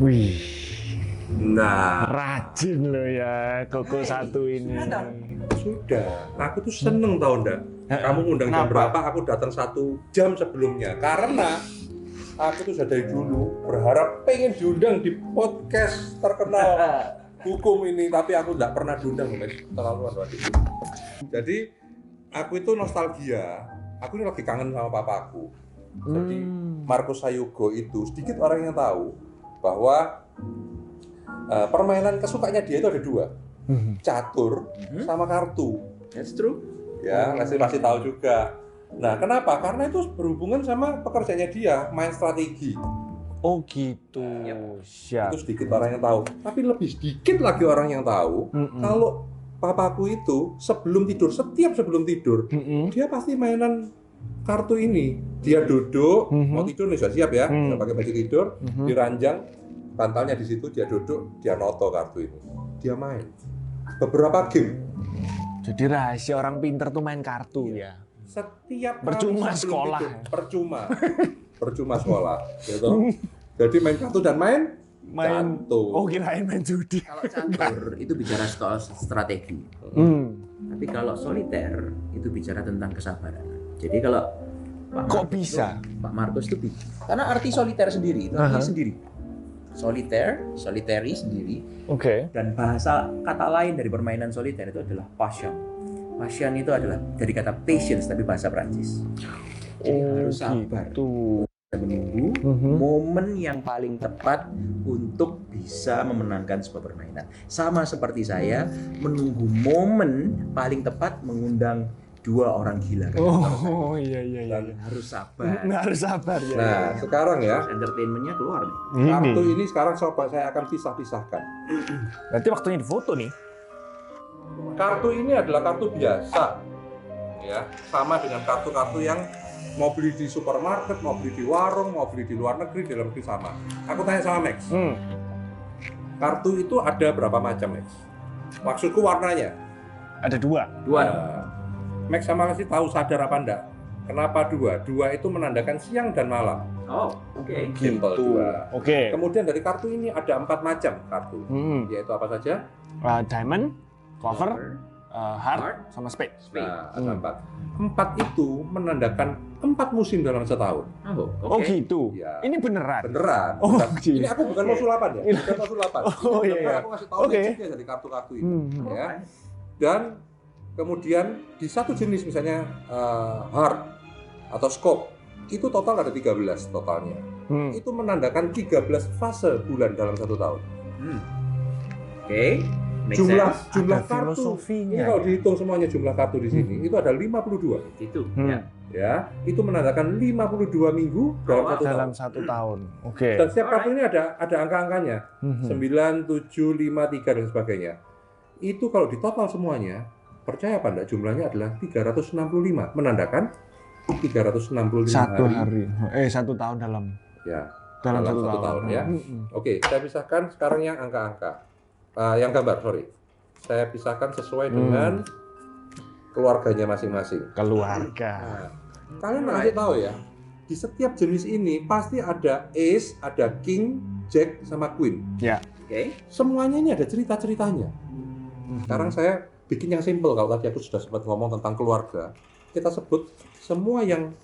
Wih, Nah, rajin lo ya Koko satu ini. sudah. Aku tuh seneng tau ndak. Kamu ngundang jam Kenapa? berapa? Aku datang 1 jam sebelumnya. Karena aku tuh sudah dari dulu berharap pengen diundang di podcast terkenal hukum ini, tapi aku nggak pernah diundang, guys. Terlaluan waktu itu. Jadi aku itu nostalgia. Aku ini lagi kangen sama papaku. Jadi Markus Sayogo itu sedikit orang yang tahu bahwa permainan kesukaannya dia itu ada 2, catur sama kartu. That's true. Ya, pasti tahu juga. Nah, kenapa? Karena itu berhubungan sama pekerjaannya dia, main strategi. Oh gitu. Siap. Itu sedikit orang yang tahu. Tapi lebih sedikit lagi orang yang tahu kalau papaku itu sebelum tidur, setiap sebelum tidur, dia pasti mainan kartu ini. Dia duduk, mau tidur nih sudah siap ya, sudah pakai baju tidur, diranjang, bantalnya di situ, dia duduk, dia noto kartu ini. Dia main beberapa game. Jadi rahasia orang pinter tuh main kartu ya. Setiap Percuma kali sebelum sekolah. tidur, percuma sekolah gitu. Jadi main kartu dan main cantu. Oh kirain main judi. Kalau catur itu bicara soal strategi. Tapi kalau soliter itu bicara tentang kesabaran. Jadi kalau Kok bisa? Pak Markus itu karena arti soliter sendiri itu artinya sendiri. Solitary sendiri. Oke. Dan bahasa kata lain dari permainan soliter itu adalah passion. Passion itu adalah dari kata patience tapi bahasa Prancis. Jadi harus sabar dan menunggu momen yang paling tepat untuk bisa memenangkan sebuah permainan. Sama seperti saya menunggu momen paling tepat mengundang 2 orang gila. Oh iya. Dan Harus sabar. Harus sabar ya. nah, sekarang ya, Entertainmentnya keluar nih. kartu ini sekarang coba saya akan pisah-pisahkan. Berarti waktunya difoto nih. Kartu ini adalah kartu biasa, ya, sama dengan kartu-kartu yang mau beli di supermarket, mau beli di warung, mau beli di luar negeri, di dalam negeri sama. Aku tanya sama Max, kartu itu ada berapa macam, Max? Maksudku warnanya. Ada 2. Max sama Lesti tahu sadar apa enggak? Kenapa 2? 2 itu menandakan siang dan malam. Oh, oke. Simple 2. Oke. Kemudian dari kartu ini ada 4 macam kartu, yaitu apa saja? Diamond, clover, heart, sama spade. Nah, ada 4 itu menandakan 4 musim dalam setahun. Oh, Oh oke. gitu. Ya. Ini beneran. Beneran. Oh, Bukan- gitu. Ini aku bukan mau sulapan ya. Bukan mau sulapan. Oh, Ini iya, iya. Aku ngasih tahu Oke. magicnya dari kartu-kartu itu. Ya. Dan kemudian di satu jenis misalnya heart atau scope itu total ada 13 totalnya. Itu menandakan 13 fase bulan dalam 1 tahun. Oke. Make Jumlah sense. Ada kartu filosofinya ini kalau ya. dihitung semuanya jumlah kartu di sini itu ada 52. Itu. Hmm. Ya, itu menandakan 52 minggu dalam 1 tahun. Dalam 1 tahun. Oke. Dan setiap kartu ini ada angka-angkanya. 9, 7, 5, 3 dan sebagainya. Itu kalau ditotal semuanya, percaya apa enggak jumlahnya adalah 365, menandakan 365 1 hari. 1 tahun dalam Ya, dalam 1 1 tahun. tahun ya. Oke, saya pisahkan sekarang yang angka-angka. Yang gambar, sorry. Saya pisahkan sesuai dengan keluarganya masing-masing. Keluarga. Nah, kalian masih tahu ya, di setiap jenis ini pasti ada ace, ada king, jack, sama queen. Ya. Oke. Semuanya ini ada cerita-ceritanya. Sekarang saya bikin yang simple. Kalau tadi aku sudah sempat ngomong tentang keluarga, kita sebut semua yang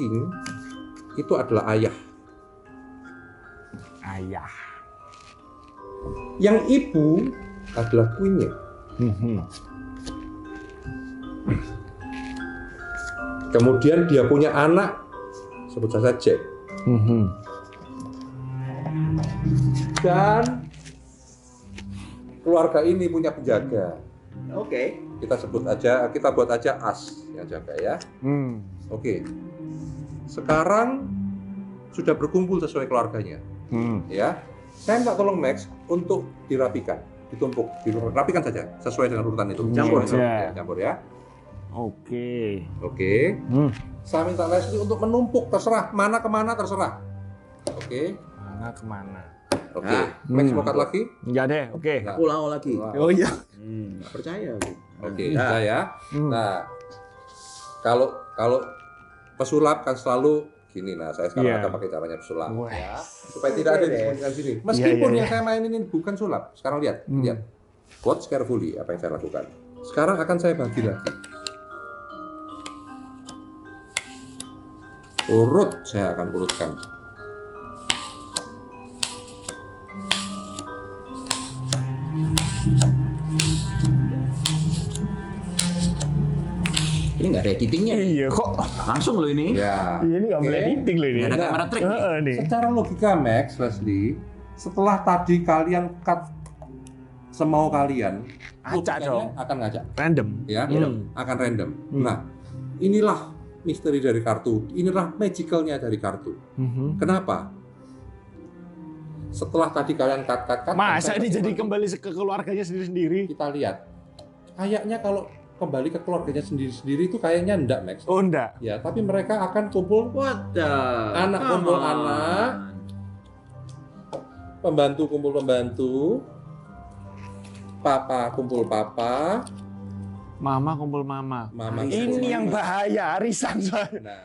king itu adalah ayah. Ayah. Yang ibu adalah queen-nya. Kemudian dia punya anak, sebut saja Jack. Dan keluarga ini punya penjaga. Oke. Kita buat aja as yang jaga ya. Oke. Sekarang sudah berkumpul sesuai keluarganya. Ya. Saya minta tolong Max untuk dirapikan, ditumpuk, dirapikan saja sesuai dengan urutan itu. Campur ya. ya. Campur ya. Oke. Oke. Saya minta Leslie untuk menumpuk, terserah mana kemana terserah. Oke. Mana kemana? Oke. Max mau cut lagi? Enggak deh. Oke. Nah. Ulang lagi. Oh iya. Nggak percaya. Oke, saya. Nah, kalau pesulap kan selalu gini. Nah, saya sekarang Iya. akan pakai caranya sulap Wes. ya, supaya tidak ada yang disembunyikan sini. Meskipun yang saya mainin ini bukan sulap. Sekarang lihat. Watch carefully apa yang saya lakukan. Sekarang akan saya bagi lagi. Urut saya akan urutkan. Ini nggak ada editingnya. Iya kok. Langsung loh ini. Ya. Ini nggak boleh Oke. editing loh ini. Nggak ada kamera trick nih. Nih. Secara logika Max, Leslie, setelah tadi kalian cut semau kalian, Acak logikanya dong. akan ngacak, Random. ya, akan random. Nah, inilah misteri dari kartu, inilah magicalnya dari kartu. Kenapa? Setelah tadi kalian cut, Masa ini jadi kembali ke keluarganya sendiri-sendiri? kita lihat, kayaknya kalau kembali ke keluarganya sendiri-sendiri itu kayaknya enggak Max. Oh enggak. Ya, tapi mereka akan kumpul What the? anak kumpul anak, pembantu kumpul pembantu, papa kumpul papa, Mama kumpul mama. mama Ini kumpul yang mama. bahaya, arisan soalnya. Nah,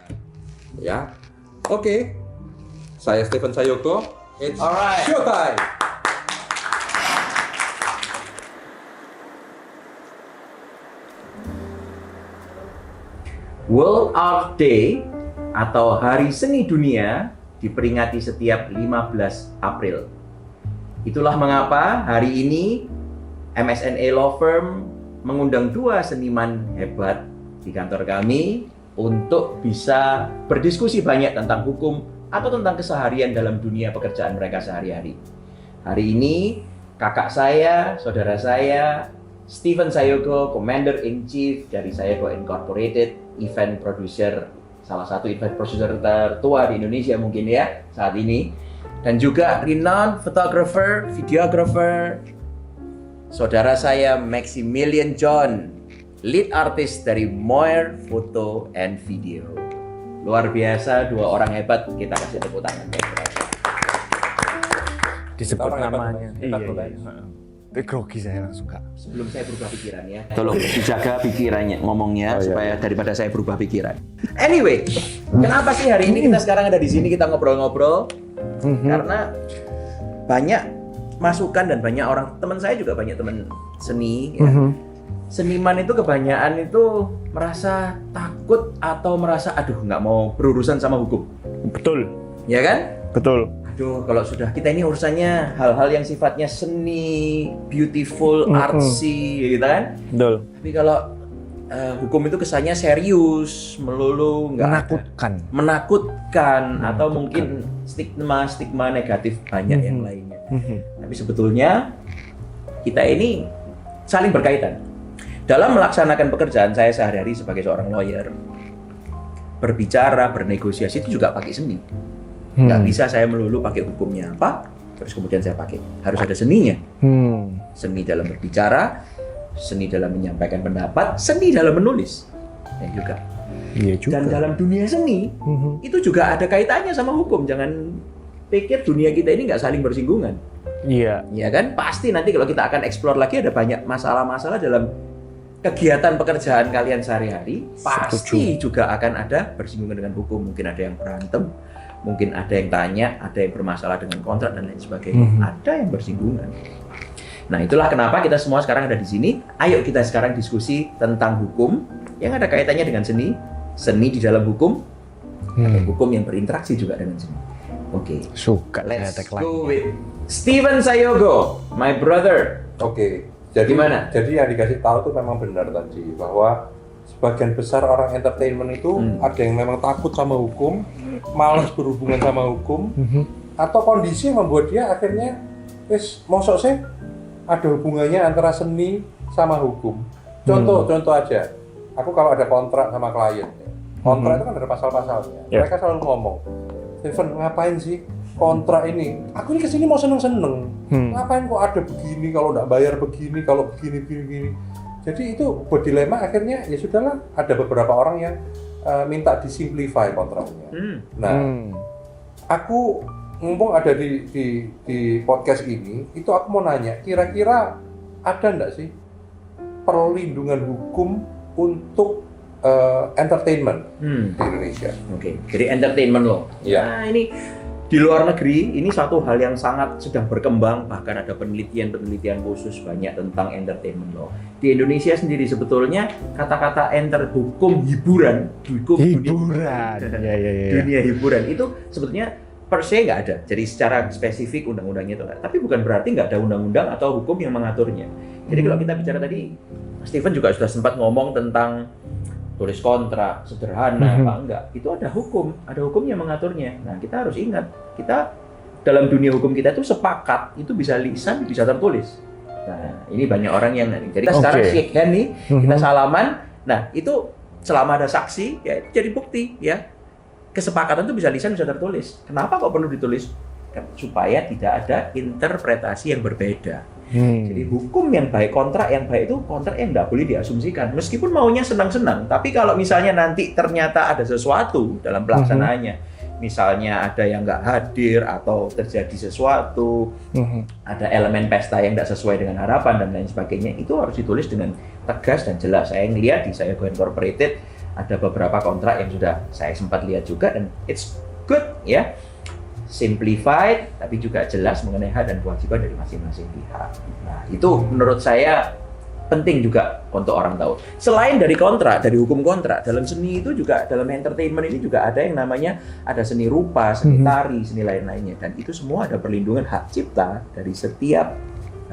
ya, oke. Saya Stephen Sayoko. It's Alright. showtime. World Art Day atau Hari Seni Dunia diperingati setiap 15 April. Itulah mengapa hari ini MSNA Law Firm mengundang 2 seniman hebat di kantor kami untuk bisa berdiskusi banyak tentang hukum atau tentang keseharian dalam dunia pekerjaan mereka sehari-hari. Hari ini kakak saya, saudara saya, Stephen Sayoko, Commander-in-Chief dari Sayoko Incorporated, event producer, salah satu event producer tertua di Indonesia mungkin ya saat ini, dan juga renowned photographer, videographer, saudara saya Maximilian John, lead artist dari Moir Photo and Video. Luar biasa, 2 orang hebat, kita kasih tepuk tangan. Disebut Orang hebat, namanya. hebat, Iya. hebat. Tapi grogi saya langsung kak. Sebelum saya berubah pikiran ya, tolong dijaga pikirannya ngomongnya supaya daripada saya berubah pikiran. Anyway, kenapa sih hari ini kita sekarang ada di sini kita ngobrol-ngobrol? Karena banyak masukan dan banyak orang, teman saya juga banyak teman seni ya. Seniman itu kebanyakan itu merasa takut atau merasa aduh nggak mau berurusan sama hukum, Betul. ya kan? Betul. Aduh, kalau sudah kita ini urusannya hal-hal yang sifatnya seni, beautiful, artsy, gitu kan? Betul. Tapi kalau hukum itu kesannya serius, melulu, nggak menakutkan, atau mungkin stigma negatif banyak yang lainnya. Tapi sebetulnya kita ini saling berkaitan. Dalam melaksanakan pekerjaan saya sehari-hari sebagai seorang lawyer, berbicara, bernegosiasi itu juga pakai seni. Nggak bisa saya melulu pakai hukumnya apa, terus kemudian saya pakai. Harus ada seninya. Seni dalam berbicara, seni dalam menyampaikan pendapat, seni dalam menulis. Dan juga. Iya juga. Dan dalam dunia seni, itu juga ada kaitannya sama hukum. Jangan pikir dunia kita ini nggak saling bersinggungan. Iya. Ya kan? Pasti nanti kalau kita akan explore lagi ada banyak masalah-masalah dalam kegiatan pekerjaan kalian sehari-hari. Pasti juga akan ada bersinggungan dengan hukum. Mungkin ada yang berantem, mungkin ada yang tanya, ada yang bermasalah dengan kontrak dan lain sebagainya. Ada yang bersinggungan. Nah, itulah kenapa kita semua sekarang ada di sini. Ayo kita sekarang diskusi tentang hukum yang ada kaitannya dengan seni, seni di dalam hukum, atau hukum yang berinteraksi juga dengan seni. Oke. Suka Let's go with Stephen Sayoko, my brother. Oke. Jadi Gimana? Jadi yang dikasih tahu tuh memang benar tadi bahwa sebagian besar orang entertainment itu ada yang memang takut sama hukum, malas berhubungan sama hukum, atau kondisi yang membuat dia akhirnya mosok sih ada hubungannya antara seni sama hukum. Contoh aja, aku kalau ada kontrak sama klien, kontrak itu kan ada pasal-pasalnya. Yeah. Mereka selalu ngomong, Stephen ngapain sih kontrak ini? Aku ini kesini mau seneng-seneng. Ngapain kok ada begini, kalau nggak bayar begini, kalau begini. Jadi itu buat dilema, akhirnya ya sudahlah, ada beberapa orang yang minta disimplify kontraknya. Nah, aku mumpung ada di podcast ini, itu aku mau nanya, kira-kira ada nggak sih perlindungan hukum untuk entertainment di Indonesia. Oke, jadi entertainment loh. Iya. Nah ini di luar negeri ini satu hal yang sangat sedang berkembang, bahkan ada penelitian khusus banyak tentang entertainment law. Di Indonesia sendiri sebetulnya kata-kata hukum hiburan, dunia hiburan itu sebetulnya per se nggak ada. Jadi secara spesifik undang-undangnya itu nggak. Tapi bukan berarti nggak ada undang-undang atau hukum yang mengaturnya. Jadi kalau kita bicara tadi, Steven juga sudah sempat ngomong tentang tulis kontrak sederhana apa enggak, itu ada hukum yang mengaturnya. Nah kita harus ingat, kita dalam dunia hukum kita itu sepakat itu bisa lisan bisa tertulis. Nah ini banyak orang yang jadi kita sekarang shake hand nih, kita salaman, nah itu selama ada saksi ya itu jadi bukti ya, kesepakatan itu bisa lisan bisa tertulis. Kenapa kok perlu ditulis? Supaya tidak ada interpretasi yang berbeda. Jadi hukum yang baik, kontrak yang baik itu kontrak yang nggak boleh diasumsikan. Meskipun maunya senang-senang, tapi kalau misalnya nanti ternyata ada sesuatu dalam pelaksanaannya, misalnya ada yang nggak hadir atau terjadi sesuatu, ada elemen pesta yang nggak sesuai dengan harapan dan lain sebagainya, itu harus ditulis dengan tegas dan jelas. Saya ngelihat di Saya Go Incorporated ada beberapa kontrak yang sudah saya sempat lihat juga dan it's good ya. Simplified, tapi juga jelas mengenai hak dan kewajiban dari masing-masing pihak. Nah, itu menurut saya penting juga untuk orang tahu. Selain dari kontrak, dari hukum kontrak, dalam seni itu juga, dalam entertainment ini juga ada yang namanya ada seni rupa, seni tari, seni lain-lainnya. Dan itu semua ada perlindungan hak cipta dari setiap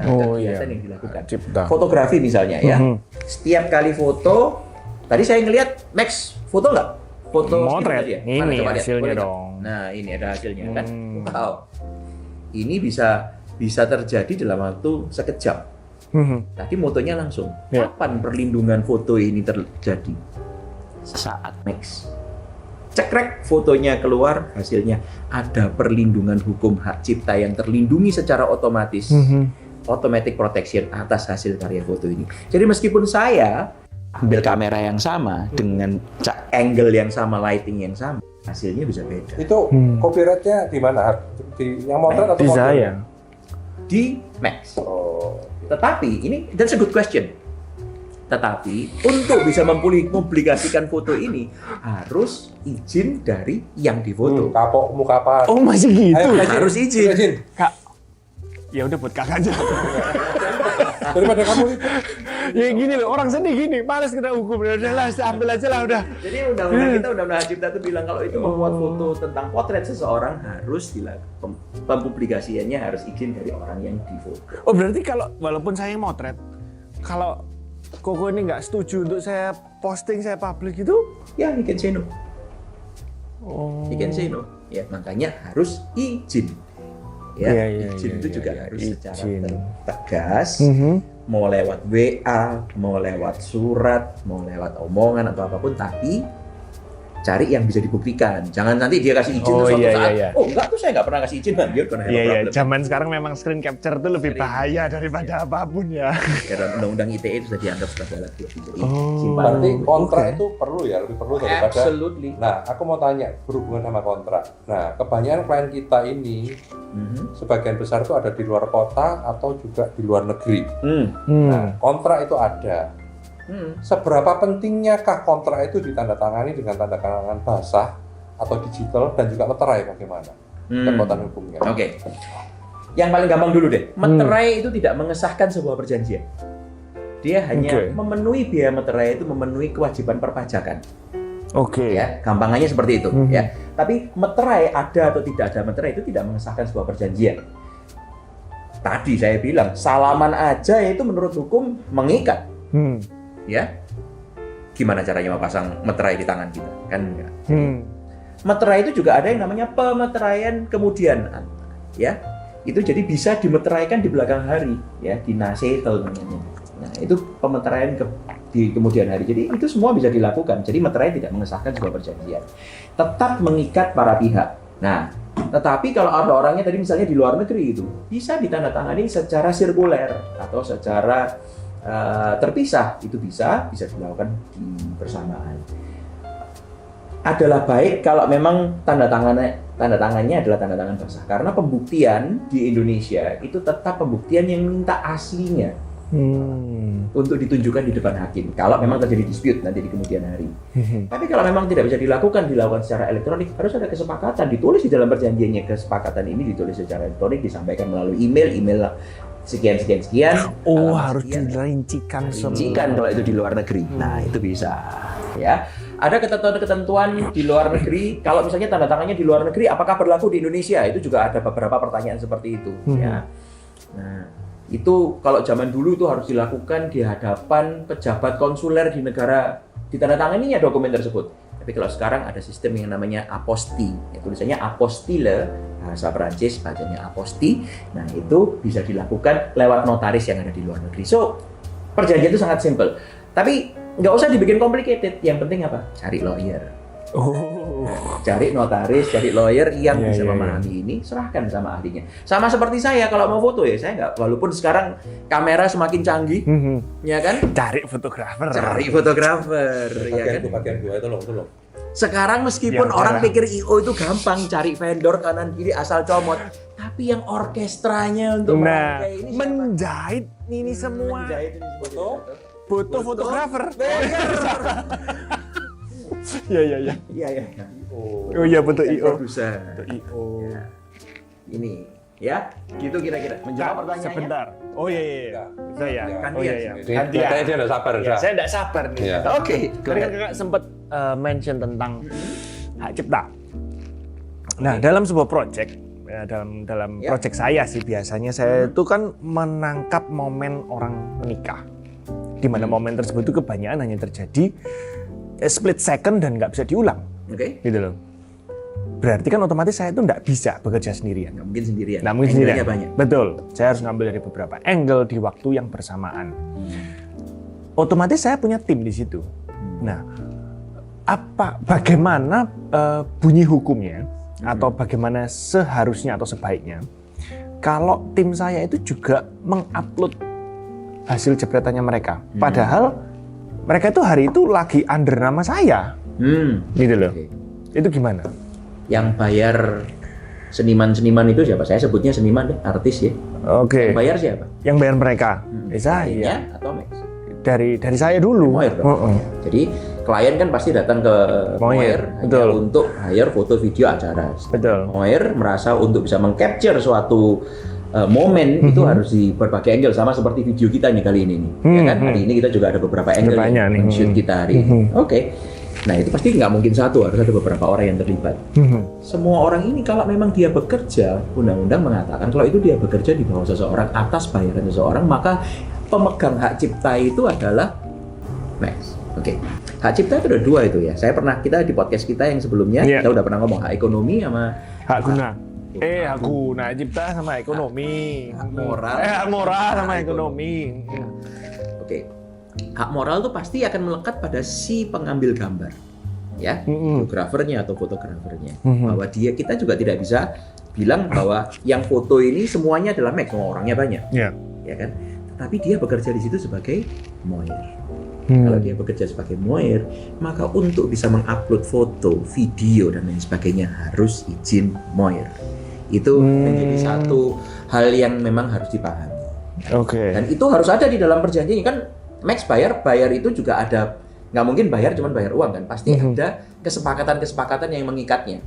kegiatan yang dilakukan. Cipta. Fotografi misalnya ya, setiap kali foto, tadi saya ngelihat Max, foto nggak? Foto motret ya? ini Coba hasilnya lihat. dong. Nah ini ada hasilnya kan. Wow, ini bisa terjadi dalam waktu sekejap. Tadi motonya langsung. Kapan perlindungan foto ini terjadi? Saat Max cekrek fotonya keluar, hasilnya ada perlindungan hukum hak cipta yang terlindungi secara otomatis. Automatic protection atas hasil karya foto ini. Jadi meskipun saya ambil kamera yang sama dengan angle yang sama, lighting yang sama, hasilnya bisa beda. Itu copyright-nya di mana? Di yang motret atau di saya? Di Max. Tetapi ini that's a good question. Tetapi untuk bisa mempublikasikan foto ini harus izin dari yang difoto. Kapok muka apa? Oh masih gitu? Ayo, harus izin. Kak, ya udah buat kakak aja. Daripada kamu itu. Ya gini loh, orang seni gini, males kita hukum. Udah lah, ambil aja lah udah. Jadi undang-undang hak cipta itu bilang kalau itu membuat foto tentang potret seseorang harus dilakukan pempublikasiannya harus izin dari orang yang difoto. Oh berarti kalau walaupun saya yang motret, kalau Koko ini nggak setuju untuk saya posting, saya publish gitu? Ya, you can say no. Oh. You can say no. Ya, makanya harus izin. Ya, izin itu juga harus secara tegas. Mau lewat WA, mau lewat surat, mau lewat omongan atau apapun, tapi cari yang bisa dibuktikan. Jangan nanti dia kasih izin terus suatu saat. Oh enggak tuh saya nggak pernah kasih izin, kan dia kena problem. Zaman sekarang memang screen capture itu lebih bahaya daripada apapun ya. Karena undang-undang ITE itu sudah dianggap sebagai alat bukti. Jadi berarti kontrak itu perlu ya, lebih perlu daripada. Absolutely. Nah, aku mau tanya berhubungan sama kontrak. Nah, kebanyakan klien kita ini sebagian besar itu ada di luar kota atau juga di luar negeri. Nah, kontrak itu ada. Seberapa pentingnyakah kontrak itu ditandatangani dengan tanda tangan basah atau digital dan juga meterai bagaimana kekuatan hukumnya? Oke. Yang paling gampang dulu deh. Meterai itu tidak mengesahkan sebuah perjanjian. Dia hanya memenuhi biaya meterai itu memenuhi kewajiban perpajakan. Ya, gampangannya seperti itu ya. Tapi meterai ada atau tidak ada meterai itu tidak mengesahkan sebuah perjanjian. Tadi saya bilang salaman aja itu menurut hukum mengikat. Ya, gimana caranya memasang meterai di tangan kita? Kan enggak. Meterai itu juga ada yang namanya pemeteraian kemudian, ya. Itu jadi bisa dimeteraikan di belakang hari, ya, di nasetel namanya. Nah, itu pemeteraian di kemudian hari. Jadi itu semua bisa dilakukan. Jadi meterai tidak mengesahkan sebuah perjanjian. Tetap mengikat para pihak. Nah, tetapi kalau ada orangnya tadi misalnya di luar negeri itu bisa ditandatangani secara sirkuler atau secara terpisah, itu bisa dilakukan di bersamaan. Adalah baik kalau memang tanda tangannya adalah tanda tangan basah, karena pembuktian di Indonesia itu tetap pembuktian yang minta aslinya. untuk ditunjukkan di depan hakim. Kalau memang terjadi dispute nanti di kemudian hari. Tapi kalau memang tidak bisa dilakukan secara elektronik, harus ada kesepakatan, ditulis di dalam perjanjiannya. Kesepakatan ini ditulis secara elektronik, disampaikan melalui email sekian. Harus dirincikan kalau itu di luar negeri. Nah, itu bisa. Ya. Ada ketentuan di luar negeri. Kalau misalnya tanda tangannya di luar negeri, apakah berlaku di Indonesia? Itu juga ada beberapa pertanyaan seperti itu. Ya. Nah, itu kalau zaman dulu itu harus dilakukan di hadapan pejabat konsuler di negara ditandatanganinya dokumen tersebut. Tapi kalau sekarang ada sistem yang namanya apostille. Ya, tulisannya apostille, bahasa Perancis bacanya aposti. Nah, itu bisa dilakukan lewat notaris yang ada di luar negeri. So, perjanjian itu sangat simple. Tapi nggak usah dibikin complicated. Yang penting apa? Cari lawyer. Cari notaris, cari lawyer yang bisa memahami ini, serahkan sama ahlinya. Sama seperti saya kalau mau foto ya, saya nggak, walaupun sekarang kamera semakin canggih, ya kan? Cari fotografer, ya kan? Bagian gua itu loh. Sekarang meskipun orang pikir IO itu gampang, cari vendor kanan kiri asal comot, tapi yang orkestranya untuk merangkai ini menjahit ini semua. Butuh fotografer. Iya. Oh iya, betul IO. Produser. IO. Ya. Ini ya, gitu kira-kira. Menjawab pertanyaannya. Sebentar. Oh iya. Saya. Gantian. Dia enggak sabar. Saya enggak sabar nih. Ya. Oke. Tadi kan Kakak sempat mention tentang hak cipta. Nah, dalam sebuah project, dalam project saya sih biasanya saya itu kan menangkap momen orang menikah. Di mana momen tersebut itu kebanyakan hanya terjadi split second dan nggak bisa diulang. Oke. Gitu loh. Berarti kan otomatis saya itu nggak bisa bekerja sendirian. Nggak mungkin sendirian. Nggak mungkin sendirian. Banyak. Betul. Saya harus ngambil dari beberapa angle di waktu yang bersamaan. Otomatis saya punya tim di situ. Nah, bagaimana bunyi hukumnya atau bagaimana seharusnya atau sebaiknya kalau tim saya itu juga mengupload hasil jepretannya mereka. Padahal mereka itu hari itu lagi under nama saya, gitu loh. Okay. Itu gimana? Yang bayar seniman-seniman itu siapa? Saya sebutnya seniman deh, artis ya. Oke. Yang bayar siapa? Yang bayar mereka. Saya atau Max? Dari saya dulu. Moir dong. Jadi klien kan pasti datang ke Moir hanya untuk hire foto video acara. Betul. Moir merasa untuk bisa mengcapture suatu momen itu harus di berbagai angle, sama seperti video kita nih kali ini nih. Ya kan? Hari ini kita juga ada beberapa angle yang shoot kita hari ini. Oke. Nah, itu pasti nggak mungkin satu, harus ada beberapa orang yang terlibat. Semua orang ini kalau memang dia bekerja, undang-undang mengatakan kalau itu dia bekerja di bawah seseorang atas bayaran seseorang, maka pemegang hak cipta itu adalah Max. Oke. Hak cipta itu ada dua itu ya. Kita di podcast kita yang sebelumnya kita udah pernah ngomong hak ekonomi sama hak guna. Hak guna cipta sama ekonomi. Hak moral. Hak moral sama ekonomi. Oke. Hak moral itu pasti akan melekat pada si pengambil gambar, ya, fotografernya atau fotografernya. Bahwa kita juga tidak bisa bilang bahwa yang foto ini semuanya adalah Max, orangnya banyak, ya kan? Tapi dia bekerja di situ sebagai moir. Kalau dia bekerja sebagai moir, maka untuk bisa mengupload foto, video dan lain sebagainya harus izin moir. Itu menjadi satu hal yang memang harus dipahami. Oke. Dan itu harus ada di dalam perjanjian kan. Max bayar itu juga ada, nggak mungkin bayar cuma bayar uang kan, pasti ada kesepakatan yang mengikatnya,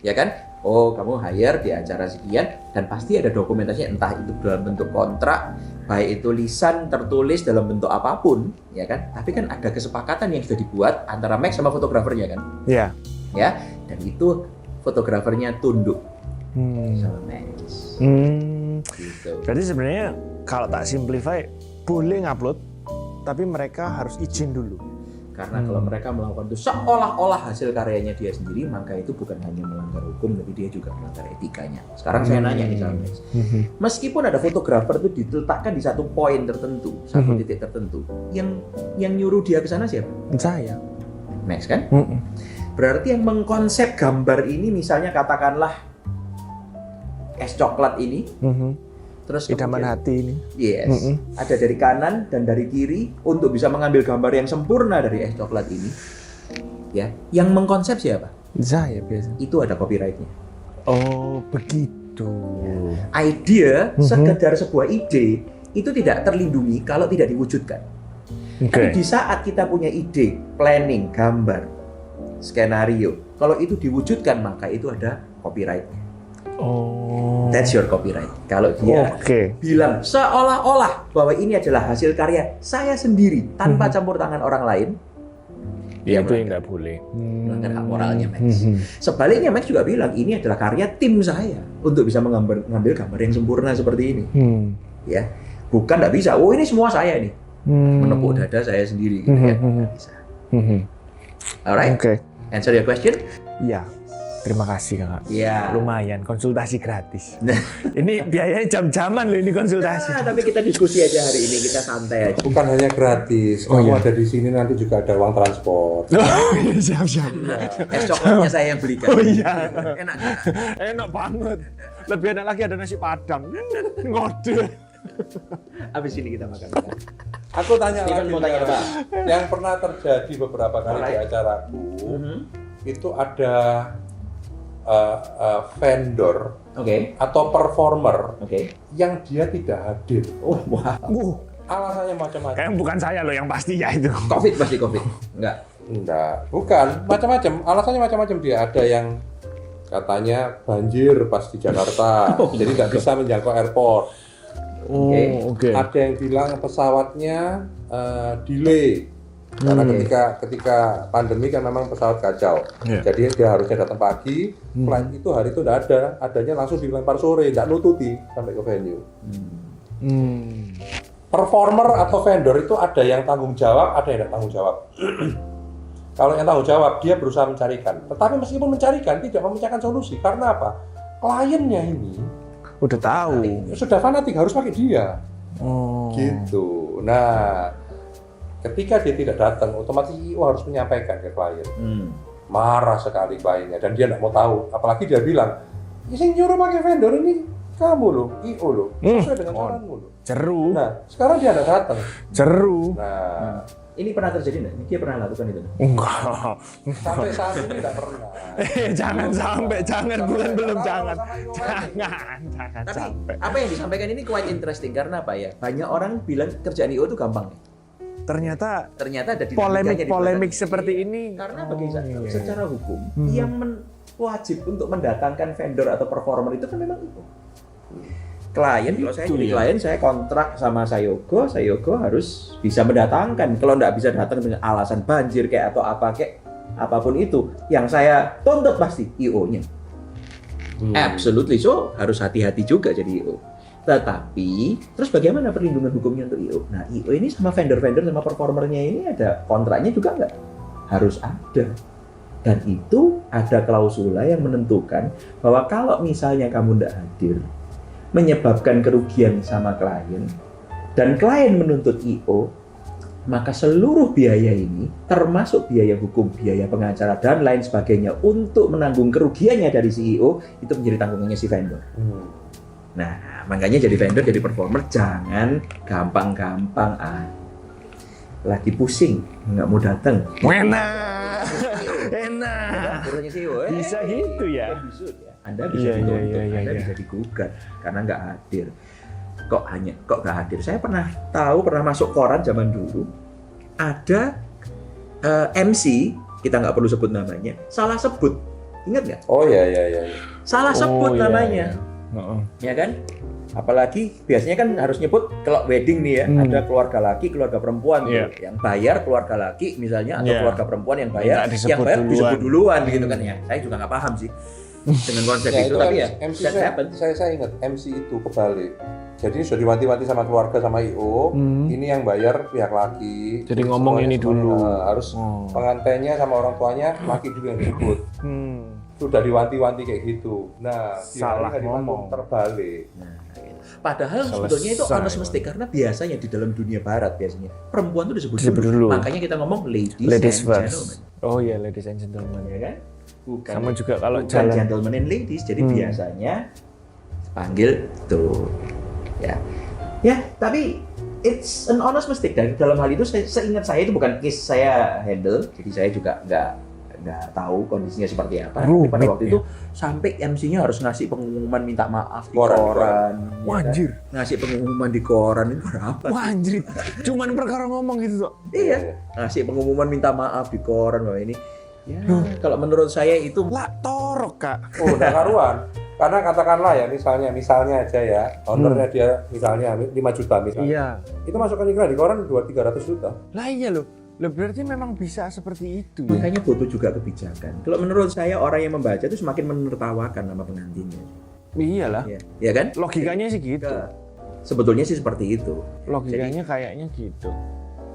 ya kan? Oh, kamu hire di acara sekian dan pasti ada dokumentasinya, entah itu dalam bentuk kontrak, baik itu lisan tertulis dalam bentuk apapun, ya kan? Tapi kan ada kesepakatan yang sudah dibuat antara Max sama fotografernya kan? Iya. Ya, dan itu fotografernya tunduk sama Max. Gitu. Berarti sebenarnya kalau tak simplify, boleh ngupload, tapi mereka harus izin dulu. Karena kalau mereka melakukan itu seolah-olah hasil karyanya dia sendiri, maka itu bukan hanya melanggar hukum, tapi dia juga melanggar etikanya. Sekarang saya nanya nih sama Max, meskipun ada fotografer itu diletakkan di satu poin tertentu, satu titik tertentu, yang nyuruh dia ke sana siapa? Saya. Max kan? Berarti yang mengkonsep gambar ini, misalnya katakanlah es coklat ini, terus idaman hati ini. Yes. Ada dari kanan dan dari kiri untuk bisa mengambil gambar yang sempurna dari es coklat ini. Ya, yang mengkonsep siapa? Saya biasa. Itu ada copyright-nya. Oh, begitu. Idea sekedar sebuah ide itu tidak terlindungi kalau tidak diwujudkan. Tapi di saat kita punya ide, planning, gambar, skenario, kalau itu diwujudkan maka itu ada copyright-nya. Oh. That's your copyright. Kalau dia bilang seolah-olah bahwa ini adalah hasil karya saya sendiri tanpa campur tangan orang lain, ya itu yang nggak boleh. Melanggar hak moralnya Max. Sebaliknya Max juga bilang ini adalah karya tim saya untuk bisa mengambil gambar yang sempurna seperti ini. Ya, bukan nggak bisa. Oh ini semua saya nih. Menepuk dada saya sendiri. Gitu, ya. Nggak bisa. Alright. Answer your question? Iya. Terima kasih Kakak. Iya. Lumayan konsultasi gratis. Ini biayanya jam-jaman loh ini konsultasi. Nah, tapi kita diskusi aja hari ini, kita santai aja. Bukan hanya gratis, kamu ada di sini nanti juga ada uang transport. Siap-siap. Es coklatnya saya yang belikan. Oh iya. Enak. Enak banget. Lebih enak lagi ada nasi padang. Ngode. Habis ini kita makan. Aku tanya Steven lagi, mau tanya apa? Yang pernah terjadi beberapa kali di acaraku, itu ada vendor atau performer yang dia tidak hadir. Oh, wah. Alasannya macam-macam. Kayak bukan saya loh yang pasti ya itu. Covid. Enggak, bukan. Macam-macam. Alasannya macam-macam dia. Ada yang katanya banjir pas di Jakarta, jadi nggak bisa menjangkau airport. Ada yang bilang pesawatnya delay. Karena ketika pandemi kan memang pesawat kacau, jadi dia harusnya datang pagi, flight itu hari itu tidak ada, adanya langsung dilempar sore, tidak nututi sampai ke venue. Performer atau vendor itu ada yang tanggung jawab, ada yang tidak tanggung jawab. Kalau yang tanggung jawab dia berusaha mencarikan, tetapi meskipun mencarikan tidak memecahkan solusi. Karena apa? Kliennya ini udah tahu, sudah fanatik harus pakai dia, gitu. Nah. Ketika dia tidak datang, otomatis IO harus menyampaikan ke klien. Marah sekali kliennya dan dia tidak mau tahu. Apalagi dia bilang, yang nyuruh pakai vendor ini kamu loh, IO loh, sesuai dengan saranmu loh. Ceru. Nah, sekarang dia tidak datang. Ceru. Nah, ini pernah terjadi nggak? Dia pernah lakukan itu? Enggak. Sampai saat ini tidak pernah. Jangan sampai, jangan belum jangan. Jangan Tapi sampai. apa yang disampaikan ini quite interesting karena apa ya? Banyak orang bilang kerjaan IO itu gampang. Ternyata ada polemik seperti ini. Karena bagi saya secara hukum yang wajib untuk mendatangkan vendor atau performer itu kan memang itu. Klien, kalau saya jadi klien, saya kontrak sama Sayogo harus bisa mendatangkan. Kalau nggak bisa datang dengan alasan banjir kayak atau apa kayak apapun itu, yang saya tuntut pasti IO-nya. Absolutely, so harus hati-hati juga jadi IO. Tetapi, terus bagaimana perlindungan hukumnya untuk IO? Nah, IO ini sama vendor-vendor sama performernya ini ada kontraknya juga nggak? Harus ada. Dan itu ada klausula yang menentukan bahwa kalau misalnya kamu nggak hadir, menyebabkan kerugian sama klien, dan klien menuntut IO, maka seluruh biaya ini, termasuk biaya hukum, biaya pengacara, dan lain sebagainya, untuk menanggung kerugiannya dari CEO, itu menjadi tanggungannya si vendor. Nah, makanya jadi vendor, jadi performer, jangan gampang-gampang lagi pusing, nggak mau datang. Enak. Turunnya CEO, bisa gitu ya. Anda bisa dituntut, Anda bisa digugat karena nggak hadir. Kok nggak hadir? Saya pernah masuk koran zaman dulu, ada MC, kita nggak perlu sebut namanya, salah sebut, ingat nggak? Oh iya. Salah sebut namanya. Ya kan? Apalagi biasanya kan harus nyebut kalau wedding nih ya, ada keluarga laki, keluarga perempuan tuh, yang bayar keluarga laki misalnya atau keluarga perempuan yang bayar disebut duluan gitu kan ya. Saya juga nggak paham sih dengan konsep itu, tapi ya MC saya ingat MC itu kebalik. Jadi sudah diwanti-wanti sama keluarga sama IO, ini yang bayar pihak laki. Jadi ngomong ini dulu. Harus pengantinnya sama orang tuanya laki dulu yang disebut. Sudah diwanti-wanti kayak gitu. Nah, salah ngomong terbalik. Padahal sebetulnya itu honest mistake karena biasanya di dalam dunia barat biasanya perempuan itu disebut dulu. Makanya kita ngomong ladies and gentlemen. Oh iya, ladies and gentlemen ya kan? Bukan, sama juga kalau jalan gentlemen and ladies. Jadi biasanya panggil tuh. Ya, tapi it's an honest mistake. Dan dalam hal itu seingat saya itu bukan case saya handle. Jadi saya juga nggak tahu kondisinya seperti apa. Tapi pada waktu itu sampai MC-nya harus ngasih pengumuman minta maaf di koran. Wah, anjir. Ngasih pengumuman di koran itu berapa? Wah, anjir. Cuman perkara ngomong gitu, Dok. Iya. Ngasih pengumuman minta maaf di koran bahwa ini. Ya, kalau menurut saya itu lah torok, Kak. Oh, udah karuan. Karena katakanlah ya misalnya aja ya, ownernya dia misalnya 5 juta misalnya. Iya. Itu masukkan iklan di koran 200-300 juta. Lah iya loh. Loh berarti memang bisa seperti itu. Makanya butuh juga kebijakan. Kalau menurut saya orang yang membaca itu semakin menertawakan nama pengantinnya. Iyalah. Ya kan? Logikanya sih gitu. Sebetulnya sih seperti itu. Logikanya kayaknya gitu.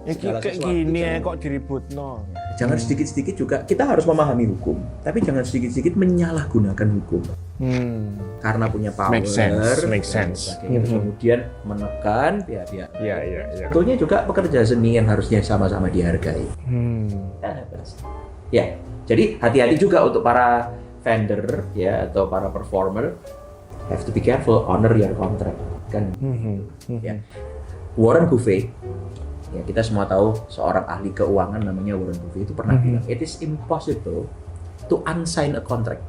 Ya kayak gini ya kok diributno. Jangan sedikit-sedikit juga kita harus memahami hukum, tapi jangan sedikit-sedikit menyalahgunakan hukum. Karena punya power, make sense. Terus kemudian menekan pihak-pihak. Iya. Sebetulnya juga pekerja seni yang harusnya sama-sama dihargai. Ya, jadi hati-hati juga untuk para vendor ya atau para performer, have to be careful, honor your contract kan. Ya. Warren Buffett, ya kita semua tahu seorang ahli keuangan namanya Warren Buffett itu pernah bilang, it is impossible to unsign a contract.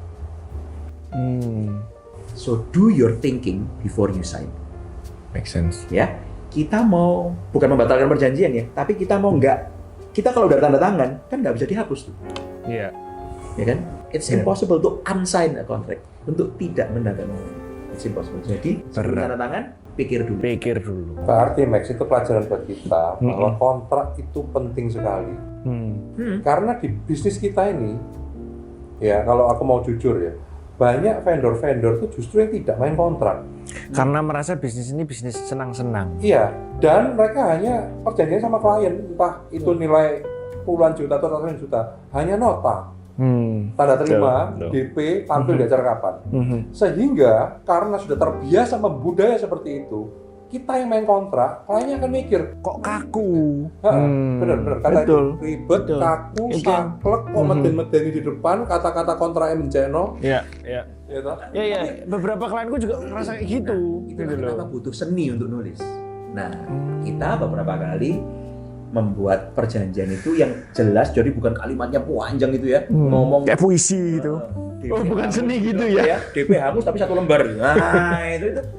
So do your thinking before you sign. Make sense. Ya, kita mau bukan membatalkan perjanjian ya, tapi kita mau kita kalau udah tanda tangan kan nggak bisa dihapus tuh. Iya. Ya kan? It's impossible to unsign a contract, untuk tidak menandatangani. It's impossible. Jadi sebelum tanda tangan pikir dulu. Berarti Max, itu pelajaran buat kita bahwa kontrak itu penting sekali. Karena di bisnis kita ini, ya kalau aku mau jujur ya, banyak vendor-vendor itu justru yang tidak main kontrak. Karena merasa bisnis ini bisnis senang-senang. Iya, dan mereka hanya perjanjian sama klien, entah itu nilai puluhan juta atau ratusan juta, hanya nota. Tanda terima, DP, tampil di acara kapan. Sehingga karena sudah terbiasa membudaya seperti itu, kita yang main kontrak, kliennya akan mikir, kok kaku? Bener, kata itu ribet, kaku, saklek, kok meden-medeni di depan, kata-kata kontraknya menceno. Iya. Iya. Beberapa klienku juga ngerasa kayak gitu. Itu kenapa butuh seni untuk nulis. Nah, kita beberapa kali membuat perjanjian itu yang jelas, jadi bukan kalimatnya panjang gitu ya, ngomong kayak puisi gitu. Bukan seni gitu ya. DP hangus tapi 1 lembar. Nah,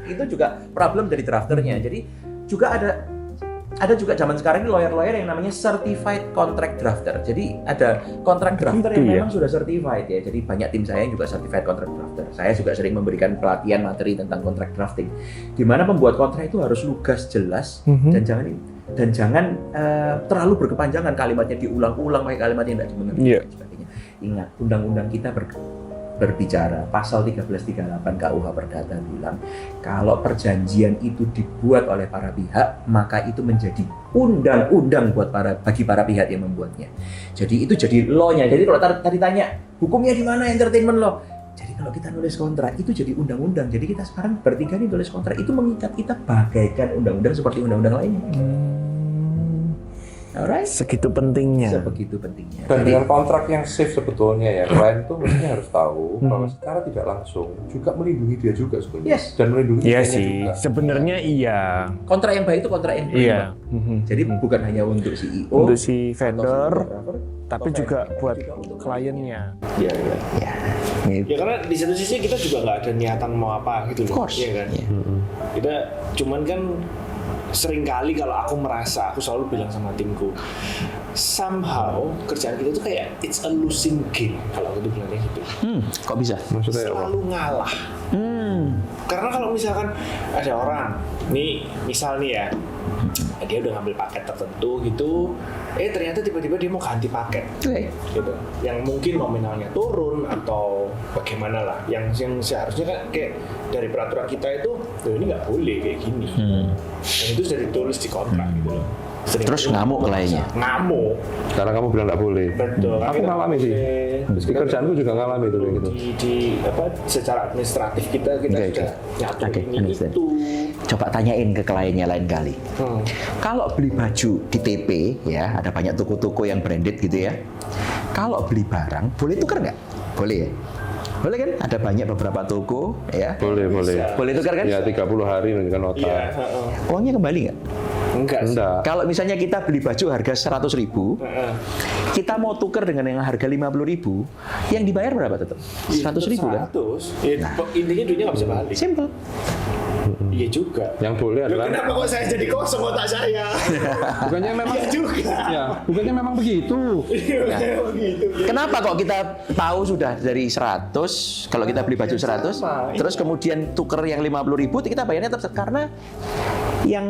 itu juga problem dari drafternya. Jadi juga ada juga zaman sekarang ini lawyer yang namanya certified contract drafter. Jadi ada contract drafter yang memang sudah certified ya. Jadi banyak tim saya yang juga certified contract drafter. Saya juga sering memberikan pelatihan materi tentang contract drafting. Di mana pembuat kontrak itu harus lugas, jelas, dan jangan terlalu berkepanjangan, kalimatnya diulang-ulang, pakai kalimat yang tidak dimengerti dan sebagainya. Ingat, undang-undang kita berbicara, pasal 1338 KUH Perdata bilang, kalau perjanjian itu dibuat oleh para pihak, maka itu menjadi undang-undang bagi para pihak yang membuatnya. Jadi itu jadi law-nya. Jadi kalau tadi tanya, hukumnya di mana entertainment law? Jadi kalau kita nulis kontrak itu jadi undang-undang. Jadi kita sekarang bertiga nih nulis kontrak itu mengikat kita bagaikan undang-undang seperti undang-undang lainnya. Alright. Sebegitu pentingnya. Dan dengan kontrak yang safe sebetulnya ya, klien itu mestinya harus tahu bahwa secara tidak langsung juga melindungi dia juga sebenarnya. Dan melindungi dia sih. juga. Sebenarnya iya. Kontrak yang baik itu kontrak yang prima. Jadi bukan hanya untuk CEO, untuk si vendor, tapi juga buat kliennya. Iya. Ya karena di satu sisi kita juga nggak ada niatan mau apa gitu loh. Iya kan. Kita cuman kan sering kali kalau aku merasa, aku selalu bilang sama timku, somehow kerjaan kita tuh kayak it's a losing game kalau aku tuh bilangnya gitu. Kok bisa? Maksudnya selalu ngalah. Karena kalau misalkan ada orang, nih misal nih ya, dia udah ngambil paket tertentu gitu, ternyata tiba-tiba dia mau ganti paket, gitu, yang mungkin nominalnya turun atau bagaimana lah, yang seharusnya kan kayak dari peraturan kita itu, ini nggak boleh kayak gini, dan itu sudah ditulis di kontrak gitu loh. Terus ngamuk kliennya. Ngamuk. Karena kamu bilang nggak boleh. Betul. Aku ngalami sih. Pekerjaanku juga ngalami itu kayak gitu. Di secara administratif kita sudah nyatuin itu. Coba tanyain ke kliennya lain kali. Kalau beli baju di TP ya, ada banyak toko-toko yang branded gitu ya. Kalau beli barang, boleh tukar nggak? Boleh ya? Boleh kan? Ada banyak beberapa toko ya. Boleh. Boleh tukar kan? Ya 30 hari menunjukkan nota. Iya. Uangnya kembali nggak? Enggak sih. Kalau misalnya kita beli baju harga 100.000, kita mau tuker dengan yang harga 50.000, yang dibayar berapa tetap? 100.000 kan? 100. Ya, intinya duitnya nggak bisa balik. Simple. Iya juga. Yang boleh Loh, adalah kenapa kok saya jadi kosong otak saya? bukannya memang Iya juga. ya, bukannya memang begitu. Iya, begitu. Kenapa kok kita tahu sudah dari 100, kalau kita beli baju 100, sama, terus kemudian tuker yang 50.000, kita bayarnya tetap karena yang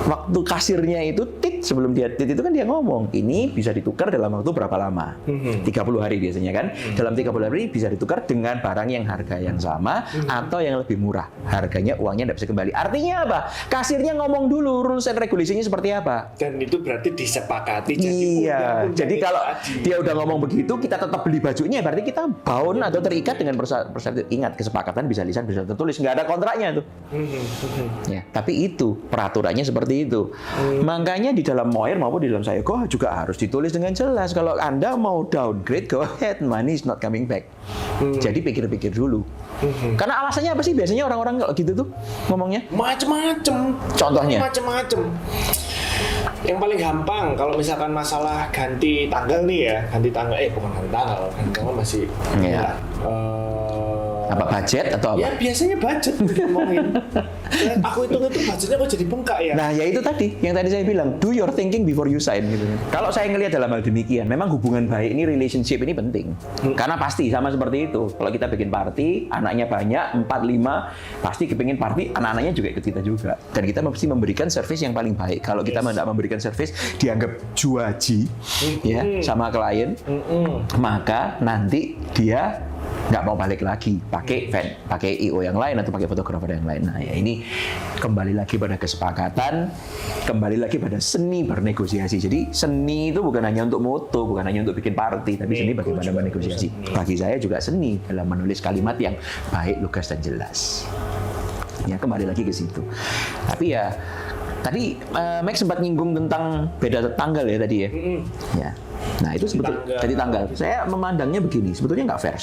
waktu kasirnya itu sebelum dia itu kan dia ngomong ini bisa ditukar dalam waktu berapa lama? 30 hari biasanya kan. Dalam 30 hari bisa ditukar dengan barang yang harga yang sama atau yang lebih murah. Harganya uangnya tidak bisa kembali. Artinya apa? Kasirnya ngomong dulu rules and regulation-nya seperti apa. Dan itu berarti disepakati. Iya. Jadi kalau dia udah ngomong begitu, kita tetap beli bajunya, berarti kita bound atau terikat dengan ingat kesepakatan bisa lisan bisa tertulis, nggak ada kontraknya tuh. Ya, tapi itu peraturannya seperti itu. Makanya di dalam MOIR maupun di dalam Sayoko juga harus ditulis dengan jelas. Kalau Anda mau downgrade, go ahead, money is not coming back. Jadi pikir-pikir dulu. Karena alasannya apa sih biasanya orang-orang kalau gitu tuh ngomongnya? Macem-macem. Contohnya? Macem-macem. Yang paling gampang kalau misalkan masalah ganti tanggal nih ya, ganti tanggal, bukan ganti tanggal masih. Iya. Apa budget atau apa? Ya biasanya budget ngomongin. Aku hitung itu budgetnya kok jadi bengkak ya. Nah ya itu tadi, yang tadi saya bilang, do your thinking before you sign gitu. Kalau saya ngelihat dalam hal demikian, memang hubungan baik ini, relationship ini penting. Karena pasti sama seperti itu. Kalau kita bikin party, anaknya banyak, 4-5, pasti kepingin party, anak-anaknya juga ikut kita juga. Dan kita mesti memberikan service yang paling baik. Kalau kita tidak memberikan service, dianggap juaji ya sama klien, maka nanti dia nggak mau balik lagi pakai IO yang lain atau pakai fotografer yang lain. Nah ya ini kembali lagi pada kesepakatan, kembali lagi pada seni bernegosiasi. Jadi seni itu bukan hanya untuk moto, bukan hanya untuk bikin party, tapi seni bagaimana bernegosiasi. Bagi saya juga seni dalam menulis kalimat yang baik, lugas dan jelas. Ya kembali lagi ke situ. Tapi ya tadi Max sempat nyinggung tentang beda tanggal ya tadi ya. Ya. Nah itu sebetulnya jadi tanggal. Saya memandangnya begini, sebetulnya nggak fair.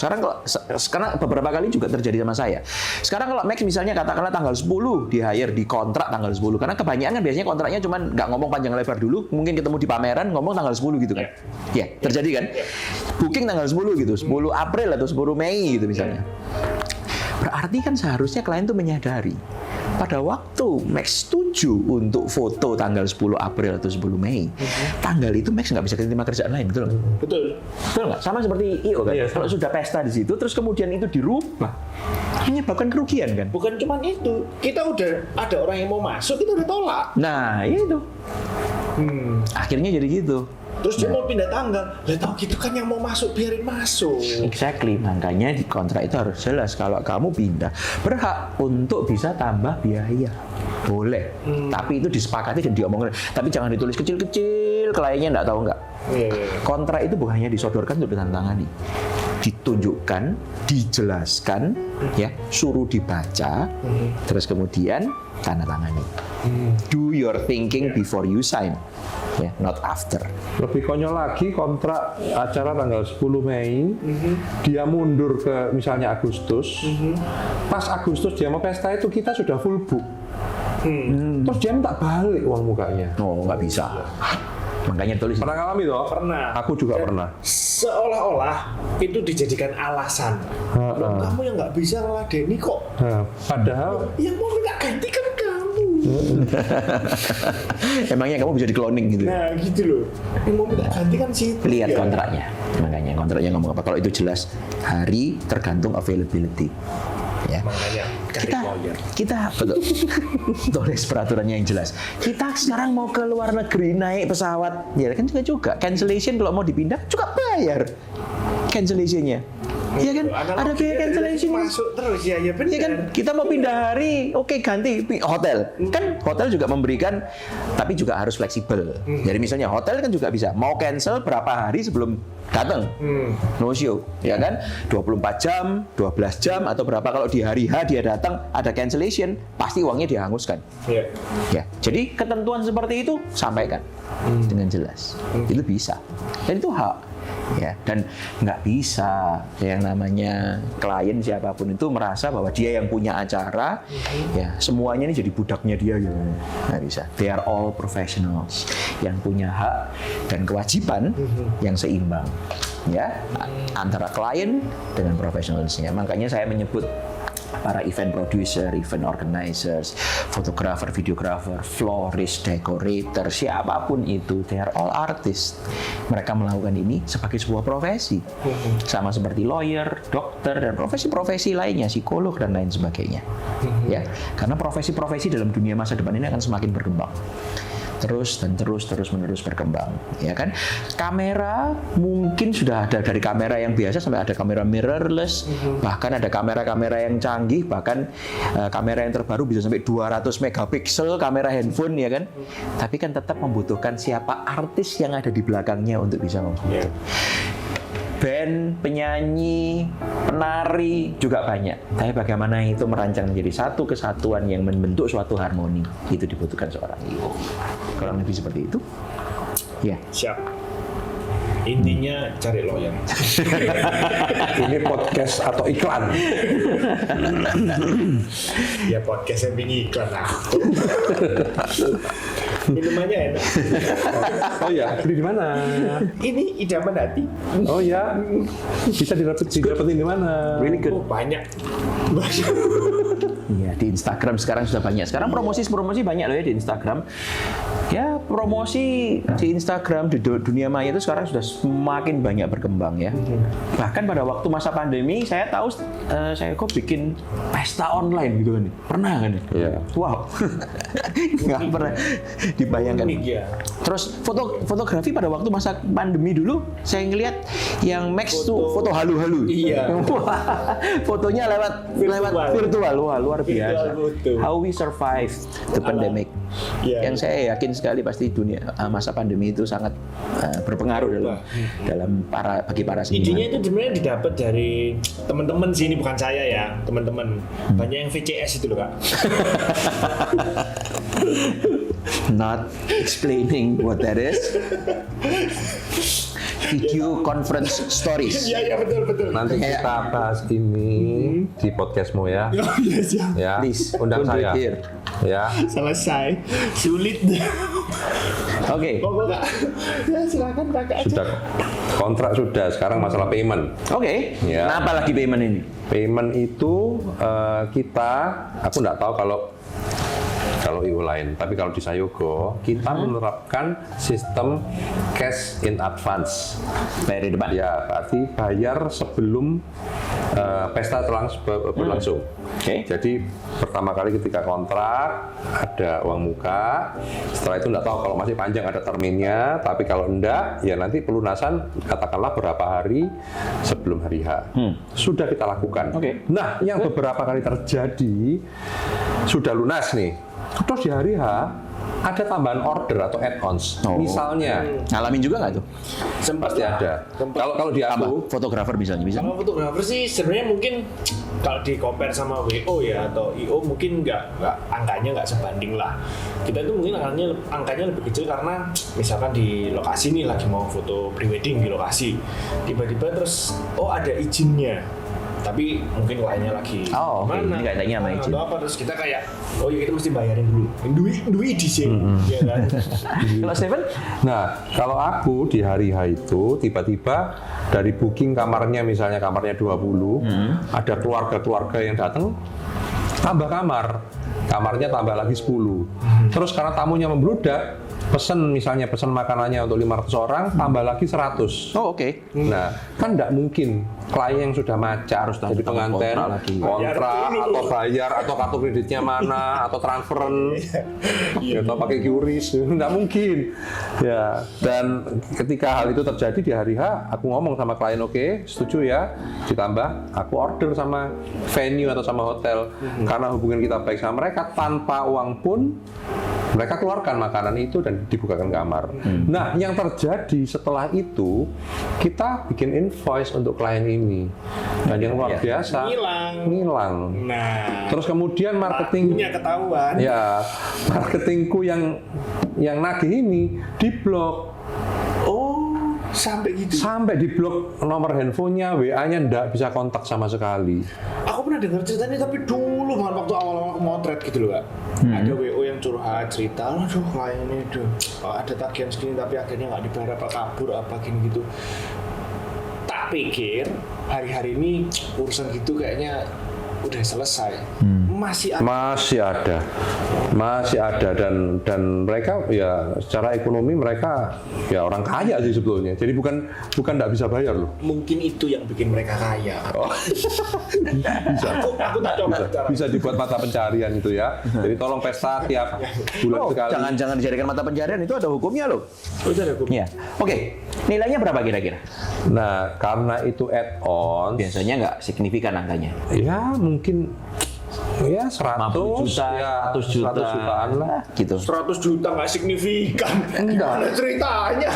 Karena beberapa kali juga terjadi sama saya. Sekarang kalau Max misalnya katakanlah tanggal 10 di hire, di kontrak tanggal 10. Karena kebanyakan kan biasanya kontraknya cuma nggak ngomong panjang lebar dulu, mungkin ketemu di pameran ngomong tanggal 10 gitu kan. Ya, terjadi kan. Booking tanggal 10 gitu, 10 April atau 10 Mei gitu misalnya. Berarti kan seharusnya klien tuh menyadari pada waktu Max setuju untuk foto tanggal 10 April atau 10 Mei, tanggal itu Max nggak bisa terima kerjaan lain, betul nggak? Betul. Betul nggak? Sama seperti IO kan? Kalau sudah pesta di situ, terus kemudian itu dirubah, menyebabkan kerugian kan? Bukan cuma itu, kita udah ada orang yang mau masuk, kita udah tolak. Nah, itu. Akhirnya jadi gitu. Terus dia mau pindah tanggal, lah tau gitu kan yang mau masuk biarin masuk. Exactly, makanya di kontrak itu harus jelas kalau kamu pindah berhak untuk bisa tambah biaya. Boleh, tapi itu disepakati dan diomongin. Tapi jangan ditulis kecil-kecil, kliennya nggak tahu nggak. Kontrak itu bukan hanya disodorkan untuk ditandatangani, ditunjukkan, dijelaskan, ya, suruh dibaca, terus kemudian tanda tangani. Do your thinking before you sign, ya, not after. Lebih konyol lagi kontrak acara tanggal 10 Mei, dia mundur ke misalnya Agustus. Pas Agustus dia mau pesta itu kita sudah full book. Terus dia minta balik uang mukanya. Oh, nggak bisa. Makanya tulis. Pernah ngalami toh? Pernah. Aku juga pernah. Seolah-olah itu dijadikan alasan. Loh, kamu yang nggak bisa ngeladeni kok. Padahal Yang mau minta ganti kan kamu. Emangnya kamu bisa di cloning gitu? Nah gitu loh. Yang mau minta ganti kan situ. Lihat ya. kontraknya. Makanya kontraknya ngomong apa? Kalau itu jelas hari tergantung availability. Ya. Makanya Kita betul. Tulis peraturannya yang jelas. Kita sekarang mau ke luar negeri naik pesawat, ya kan juga cancellation kalau mau dipindah juga bayar cancellation-nya. Iya kan? Ada biaya cancellation masuk terus ya benar. Iya kan? Kita mau pindah hari, oke ganti hotel. Kan hotel juga memberikan, tapi juga harus fleksibel. Jadi misalnya hotel kan juga bisa mau cancel berapa hari sebelum datang, no show, ya kan? 24 jam, 12 jam atau berapa kalau di hari H dia datang ada cancellation, pasti uangnya dihanguskan. Iya. Ya, jadi ketentuan seperti itu sampaikan dengan jelas. Itu bisa. Dan itu hak. ya. Dan nggak bisa yang namanya klien siapapun itu merasa bahwa dia yang punya acara, ya semuanya ini jadi budaknya dia gitu. Nggak bisa. They are all professionals yang punya hak dan kewajiban yang seimbang, ya, antara klien dengan profesionalisnya. Makanya saya menyebut para event producer, event organizers, fotografer, videografer, florist, decorator, siapapun itu, they are all artists. Mereka melakukan ini sebagai sebuah profesi, sama seperti lawyer, dokter, dan profesi-profesi lainnya, psikolog dan lain sebagainya. Ya, karena profesi-profesi dalam dunia masa depan ini akan semakin berkembang. Terus menerus berkembang, ya kan? Kamera mungkin sudah ada dari kamera yang biasa sampai ada kamera mirrorless, bahkan ada kamera-kamera yang canggih, bahkan kamera yang terbaru bisa sampai 200 megapiksel kamera handphone, ya kan? Tapi kan tetap membutuhkan siapa artis yang ada di belakangnya untuk bisa memfoto. Band, penyanyi, penari juga banyak. Tapi bagaimana itu merancang menjadi satu kesatuan yang membentuk suatu harmoni, itu dibutuhkan seorang I.O. Kurang lebih seperti itu. Ya. Siap. Intinya cari lawyer. Ini podcast atau iklan? Ya podcast yang bikin iklan aku. Minumannya enak. Oh ya, beli di mana? Ini idaman hati. Oh ya, bisa didapetin di mana? Really good. Oh, banyak. Iya, di Instagram sekarang sudah banyak. Sekarang promosi banyak loh ya di Instagram. Ya, promosi di Instagram di dunia maya itu sekarang sudah semakin banyak berkembang ya. Bahkan pada waktu masa pandemi saya tahu saya kok bikin pesta online gitu kan. Pernah kan? Iya. Wow. Nggak pernah dibayangkan. Iya. Terus fotografi pada waktu masa pandemi dulu saya ngelihat yang Max tuh foto halu-halu. Iya. Fotonya lewat virtual. Wah, luar biasa. Virtual. How we survive the pandemic. Iya. Yang saya yakin sekali pasti dunia masa pandemi itu sangat berpengaruh dalam bagi para seniman. Intinya itu sebenarnya didapat dari teman-teman sih, ini bukan saya ya, teman-teman. Banyak yang VCS itu loh, Kak. Not explaining what that is. Video conference stories. Iya, betul. Nanti kita bahas ini di podcastmu ya. Oh, iya, siap. Ya, Please, undang don't do saya. it here. Ya. Selesai. Sulit. Oke. Pokoknya ya silakan pakai aja. Sudah kontrak sudah, sekarang masalah payment. Oke. Ya. Nah, apa lagi payment ini? Payment itu aku nggak tahu kalau IO lain, tapi kalau di Sayogo kita menerapkan sistem cash in advance. Bayar di depan. Ya, berarti bayar sebelum pesta berlangsung. Oke. Jadi pertama kali ketika kontrak ada uang muka, setelah itu nggak tahu kalau masih panjang ada terminnya, tapi kalau enggak ya nanti pelunasan katakanlah berapa hari sebelum hari H. Sudah kita lakukan. Oke. Nah, yang beberapa kali terjadi sudah lunas nih. Terus di hari H ada tambahan order atau add-ons. Misalnya, ngalamin juga nggak tuh? pasti ada. Kalau di aku, Fotografer misalnya bisa. Sama fotografer sih sebenarnya mungkin kalau di compare sama WO ya atau IO mungkin nggak angkanya nggak sebanding lah. Kita itu mungkin angkanya lebih kecil karena misalkan di lokasi nih lagi mau foto prewedding di lokasi, tiba-tiba terus ada izinnya. Tapi mungkin kliennya lagi Oke. Ini kaitannya sama izin. atau apa, terus kita kayak ya kita mesti bayarin dulu duit di sini, ya kan? Kalau Steven? nah kalau aku di hari H itu tiba-tiba dari booking kamarnya, misalnya kamarnya 20, ada keluarga-keluarga yang datang tambah kamarnya tambah lagi 10. Terus karena tamunya membludak, pesen makanannya untuk 500 orang, tambah lagi 100. Oh, oke. Nah, kan nggak mungkin klien yang sudah macar, jadi pengantin, kontrak atau bayar, atau kartu kreditnya mana, atau transferen, atau pakai QRIS, nggak mungkin. Ya, dan ketika hal itu terjadi di hari H, aku ngomong sama klien, oke, setuju ya, ditambah, aku order sama venue atau sama hotel, karena hubungan kita baik sama mereka, tanpa uang pun, mereka keluarkan makanan itu dan dibukakan kamar. Nah, yang terjadi setelah itu, kita bikin invoice untuk klien ini. Dan yang luar biasa, ngilang. Nah, Terus kemudian punya ketahuan. ya, marketingku yang nagih ini diblok. Sampai gitu. Sampai diblok nomor handphonenya, WA-nya nggak bisa kontak sama sekali. Aku pernah dengar ceritanya tapi dulu banget waktu awal-awal aku motret gitu loh, Kak. Ada WO yang curhat cerita, aduh klien ini ada tagihan segini tapi akhirnya nggak dibayar apa kabur apa gini gitu. Tak pikir hari-hari ini urusan gitu kayaknya udah selesai. Masih ada dan mereka ya secara ekonomi mereka ya orang kaya sih sebetulnya. Jadi bukan nggak bisa bayar loh. Mungkin itu yang bikin mereka kaya. Oh. aku tak coba. Bisa dibuat mata pencarian itu ya. Jadi tolong pesta tiap bulan sekali. Jangan dijadikan mata pencarian, itu ada hukumnya loh. Itu ada hukumnya. Oke, nilainya berapa kira-kira? Nah, karena itu add-on, Biasanya nggak signifikan angkanya. ya mungkin ya 50 100 juta, ya 100 juta. 100 jutaan lah. Gitu. 100 juta nggak signifikan. Gimana ceritanya?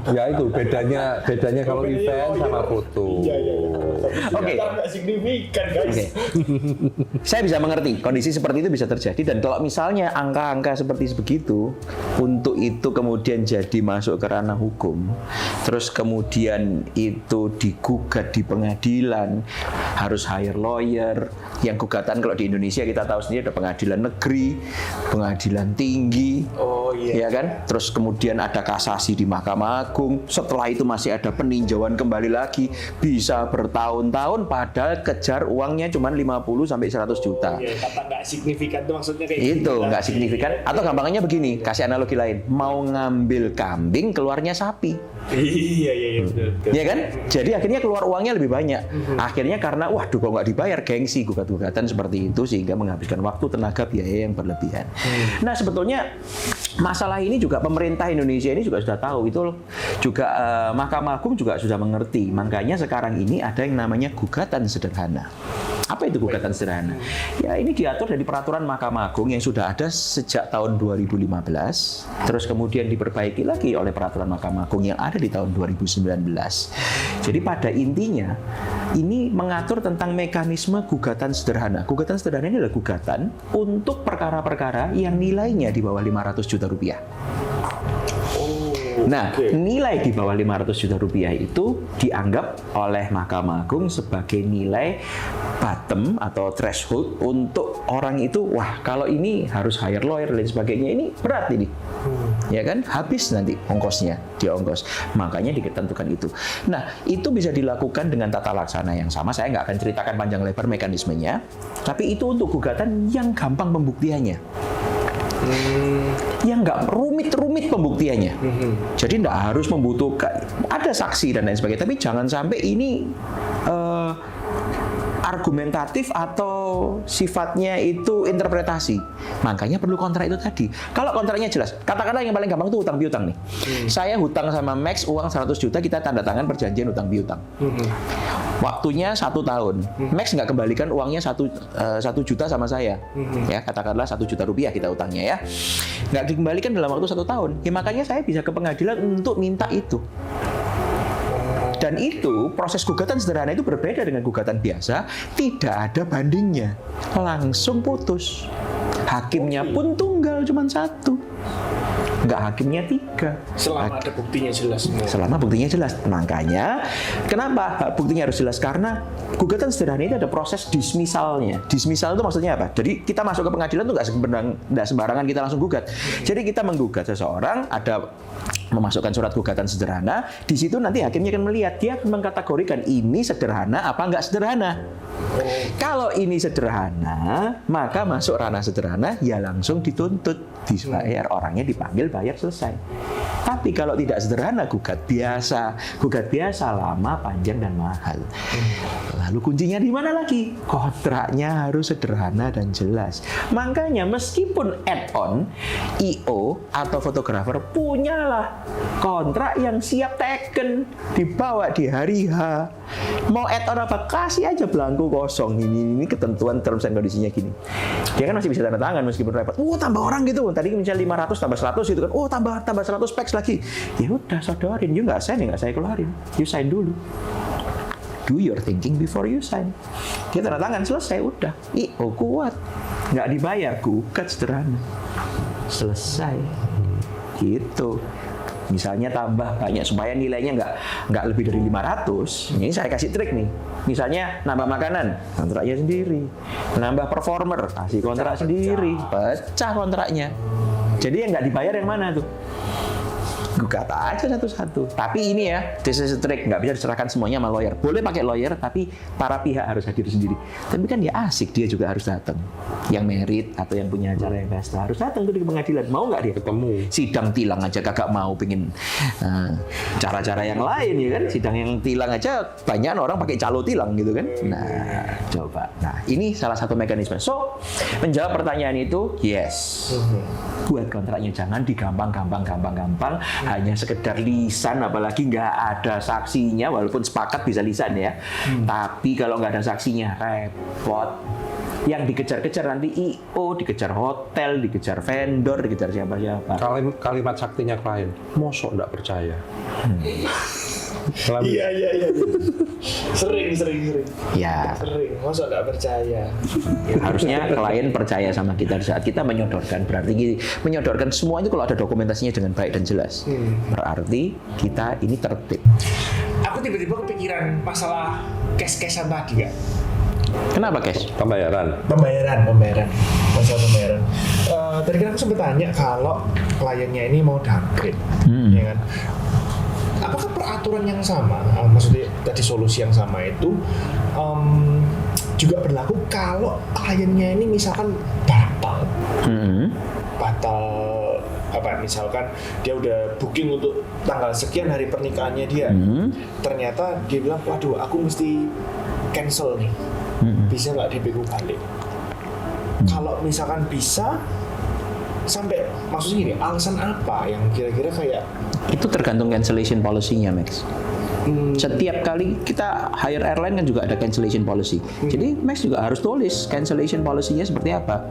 Ya itu bedanya kalau event sama foto. Iya. Oke. Nggak signifikan, guys. Oke. Saya bisa mengerti kondisi seperti itu bisa terjadi, dan kalau misalnya angka-angka seperti begitu untuk itu kemudian jadi masuk ke ranah hukum, terus kemudian itu digugat di pengadilan, harus hire lawyer. Yang gugatan kalau di Indonesia kita tahu sendiri ada pengadilan negeri, pengadilan tinggi, Oh iya. ya kan? Terus kemudian ada kasasi di Mahkamah Agung. Setelah itu masih ada peninjauan kembali lagi, bisa bertahun-tahun padahal kejar uangnya cuma 50 sampai 100 juta. Iya, kata nggak signifikan itu maksudnya kayak Itu gitu nggak tadi. signifikan. Atau gampangnya begini, kasih analogi lain. Mau ngambil kambing, keluarnya sapi. Iya, betul. Ya kan? Jadi akhirnya keluar uangnya lebih banyak. Akhirnya karena waduh kok nggak dibayar, gengsi, gugat-gugatan seperti itu sehingga menghabiskan waktu, tenaga, biaya yang berlebihan. Nah sebetulnya masalah ini juga pemerintah Indonesia ini juga sudah tahu, itu juga Mahkamah Agung juga sudah mengerti. Makanya sekarang ini ada yang namanya gugatan sederhana. Apa itu gugatan sederhana? Ya ini diatur dari peraturan Mahkamah Agung yang sudah ada sejak tahun 2015, terus kemudian diperbaiki lagi oleh peraturan Mahkamah Agung yang ada di tahun 2019. Jadi pada intinya ini mengatur tentang mekanisme gugatan sederhana. Gugatan sederhana ini adalah gugatan untuk perkara-perkara yang nilainya di bawah 500 juta rupiah. Nah, nilai di bawah 500 juta rupiah itu dianggap oleh Mahkamah Agung sebagai nilai bottom atau threshold untuk orang itu, wah kalau ini harus hire lawyer dan sebagainya, ini berat ini. Ya kan? Habis nanti ongkosnya, dia ongkos. Makanya ditentukan itu. Nah, itu bisa dilakukan dengan tata laksana yang sama. Saya nggak akan ceritakan panjang lebar mekanismenya, tapi itu untuk gugatan yang gampang pembuktiannya. Yang nggak rumit-rumit pembuktiannya. Jadi nggak harus membutuhkan ada saksi dan lain sebagainya. Tapi jangan sampai ini argumentatif atau sifatnya itu interpretasi. Makanya perlu kontrak itu tadi. Kalau kontraknya jelas, katakanlah yang paling gampang itu hutang piutang nih. Saya hutang sama Max uang 100 juta, kita tanda tangan perjanjian hutang piutang. Waktunya 1 tahun. Max nggak kembalikan uangnya 1 juta sama saya. Ya, katakanlah 1 juta rupiah kita utangnya ya. Nggak dikembalikan dalam waktu 1 tahun. Ya, makanya saya bisa ke pengadilan untuk minta itu. Dan itu proses gugatan sederhana itu berbeda dengan gugatan biasa, tidak ada bandingnya, langsung putus. Hakimnya pun tunggal, cuma 1. Nggak hakimnya 3. Selama ada buktinya jelas semua. Selama buktinya jelas. Makanya, kenapa buktinya harus jelas? Karena gugatan sederhana itu ada proses dismisalnya. Dismisal itu maksudnya apa? Jadi kita masuk ke pengadilan itu nggak sembarangan kita langsung gugat. Jadi kita menggugat seseorang, ada memasukkan surat gugatan sederhana, di situ nanti hakimnya akan melihat, dia akan mengkategorikan ini sederhana apa nggak sederhana. Kalau ini sederhana, maka masuk ranah sederhana, ya langsung dituntut, dibayar, orangnya dipanggil, bayar, selesai. Tapi kalau tidak sederhana, gugat biasa lama, panjang dan mahal. Lalu kuncinya di mana lagi? Kontraknya harus sederhana dan jelas. Makanya meskipun add-on, IO atau fotografer punyalah kontrak yang siap taken, dibawa di hari H. Mau add-on apa? Kasih aja belangko kosong. Ini ketentuan terms and condition-nya gini. Dia kan masih bisa tanda tangan meskipun repot. Tambah orang gitu. Tadi misalnya 500 tambah 100 gitu kan. tambah 100 peks lagi. Ya udah sodorin. You nggak sign, ya nggak saya keluarin. You sign dulu. Do your thinking before you sign. Dia tanda tangan, selesai, udah. Kuat. Nggak dibayar, gugat sederhana. Selesai. Gitu. Misalnya tambah banyak supaya nilainya nggak lebih dari 500. Ini saya kasih trik nih. Misalnya nambah makanan, kontraknya sendiri. Nambah performer, kasih kontrak sendiri. Pecah kontraknya. Jadi yang nggak dibayar yang mana tuh? Kata aja satu-satu. Tapi ini ya, this is a trick, nggak bisa diserahkan semuanya sama lawyer. Boleh pakai lawyer, tapi para pihak harus hadir sendiri. Tapi kan ya asik, dia juga harus datang. Yang merit atau yang punya acara yang pesta harus datang tuh di pengadilan. Mau nggak dia? Ketemu. Sidang tilang aja kagak mau, pengen cara-cara yang lain ya kan? Sidang yang tilang aja banyak orang pakai calo tilang gitu kan? Nah, coba. Nah, ini salah satu mekanisme. So, menjawab pertanyaan itu, yes. Buat kontraknya jangan digampang-gampang hanya sekedar lisan, apalagi nggak ada saksinya, walaupun sepakat bisa lisan ya. Tapi kalau nggak ada saksinya repot. Yang dikejar-kejar nanti IO, dikejar hotel, dikejar vendor, dikejar siapa-siapa. Kalimat saktinya klien, mosok nggak percaya. Iya. Sering. Ya. Sering. Masa nggak percaya? Ya, harusnya klien percaya sama kita di saat kita menyodorkan. Berarti menyodorkan semua itu kalau ada dokumentasinya dengan baik dan jelas. Berarti kita ini tertib. Aku tiba-tiba kepikiran masalah cash-cashan tadi, Kak. Kenapa, Kes? Pembayaran. Masalah pembayaran. Tadi kan aku sempat tanya kalau kliennya ini mau downgrade, ya kan? Apakah peraturan yang sama, maksudnya tadi solusi yang sama itu juga berlaku kalau kliennya ini misalkan batal, misalkan dia udah booking untuk tanggal sekian hari pernikahannya dia, ternyata dia bilang, waduh aku mesti cancel nih, bisa nggak DP-ku balik? Kalau misalkan bisa, sampai maksudnya gini, alasan apa yang kira-kira kayak itu tergantung cancellation policy-nya, Max. Setiap kali kita hire airline kan juga ada cancellation policy. Jadi Max juga harus tulis cancellation policy-nya seperti apa.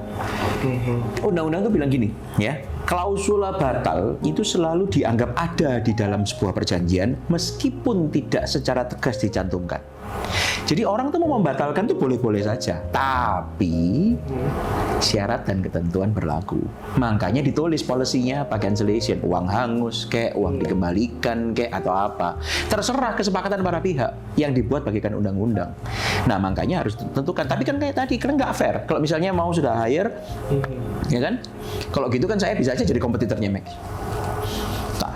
Undang-undang tuh bilang gini, ya. Klausula batal itu selalu dianggap ada di dalam sebuah perjanjian meskipun tidak secara tegas dicantumkan. Jadi orang tuh mau membatalkan tuh boleh-boleh saja, tapi syarat dan ketentuan berlaku. Makanya ditulis polisinya apa, cancellation, uang hangus, kayak uang dikembalikan, kayak atau apa. Terserah kesepakatan para pihak yang dibuat bagikan undang-undang. Nah makanya harus ditentukan. Tapi kan kayak tadi, karena nggak fair. Kalau misalnya mau sudah hire, ya kan? Kalau gitu kan saya bisa aja jadi kompetitornya Max.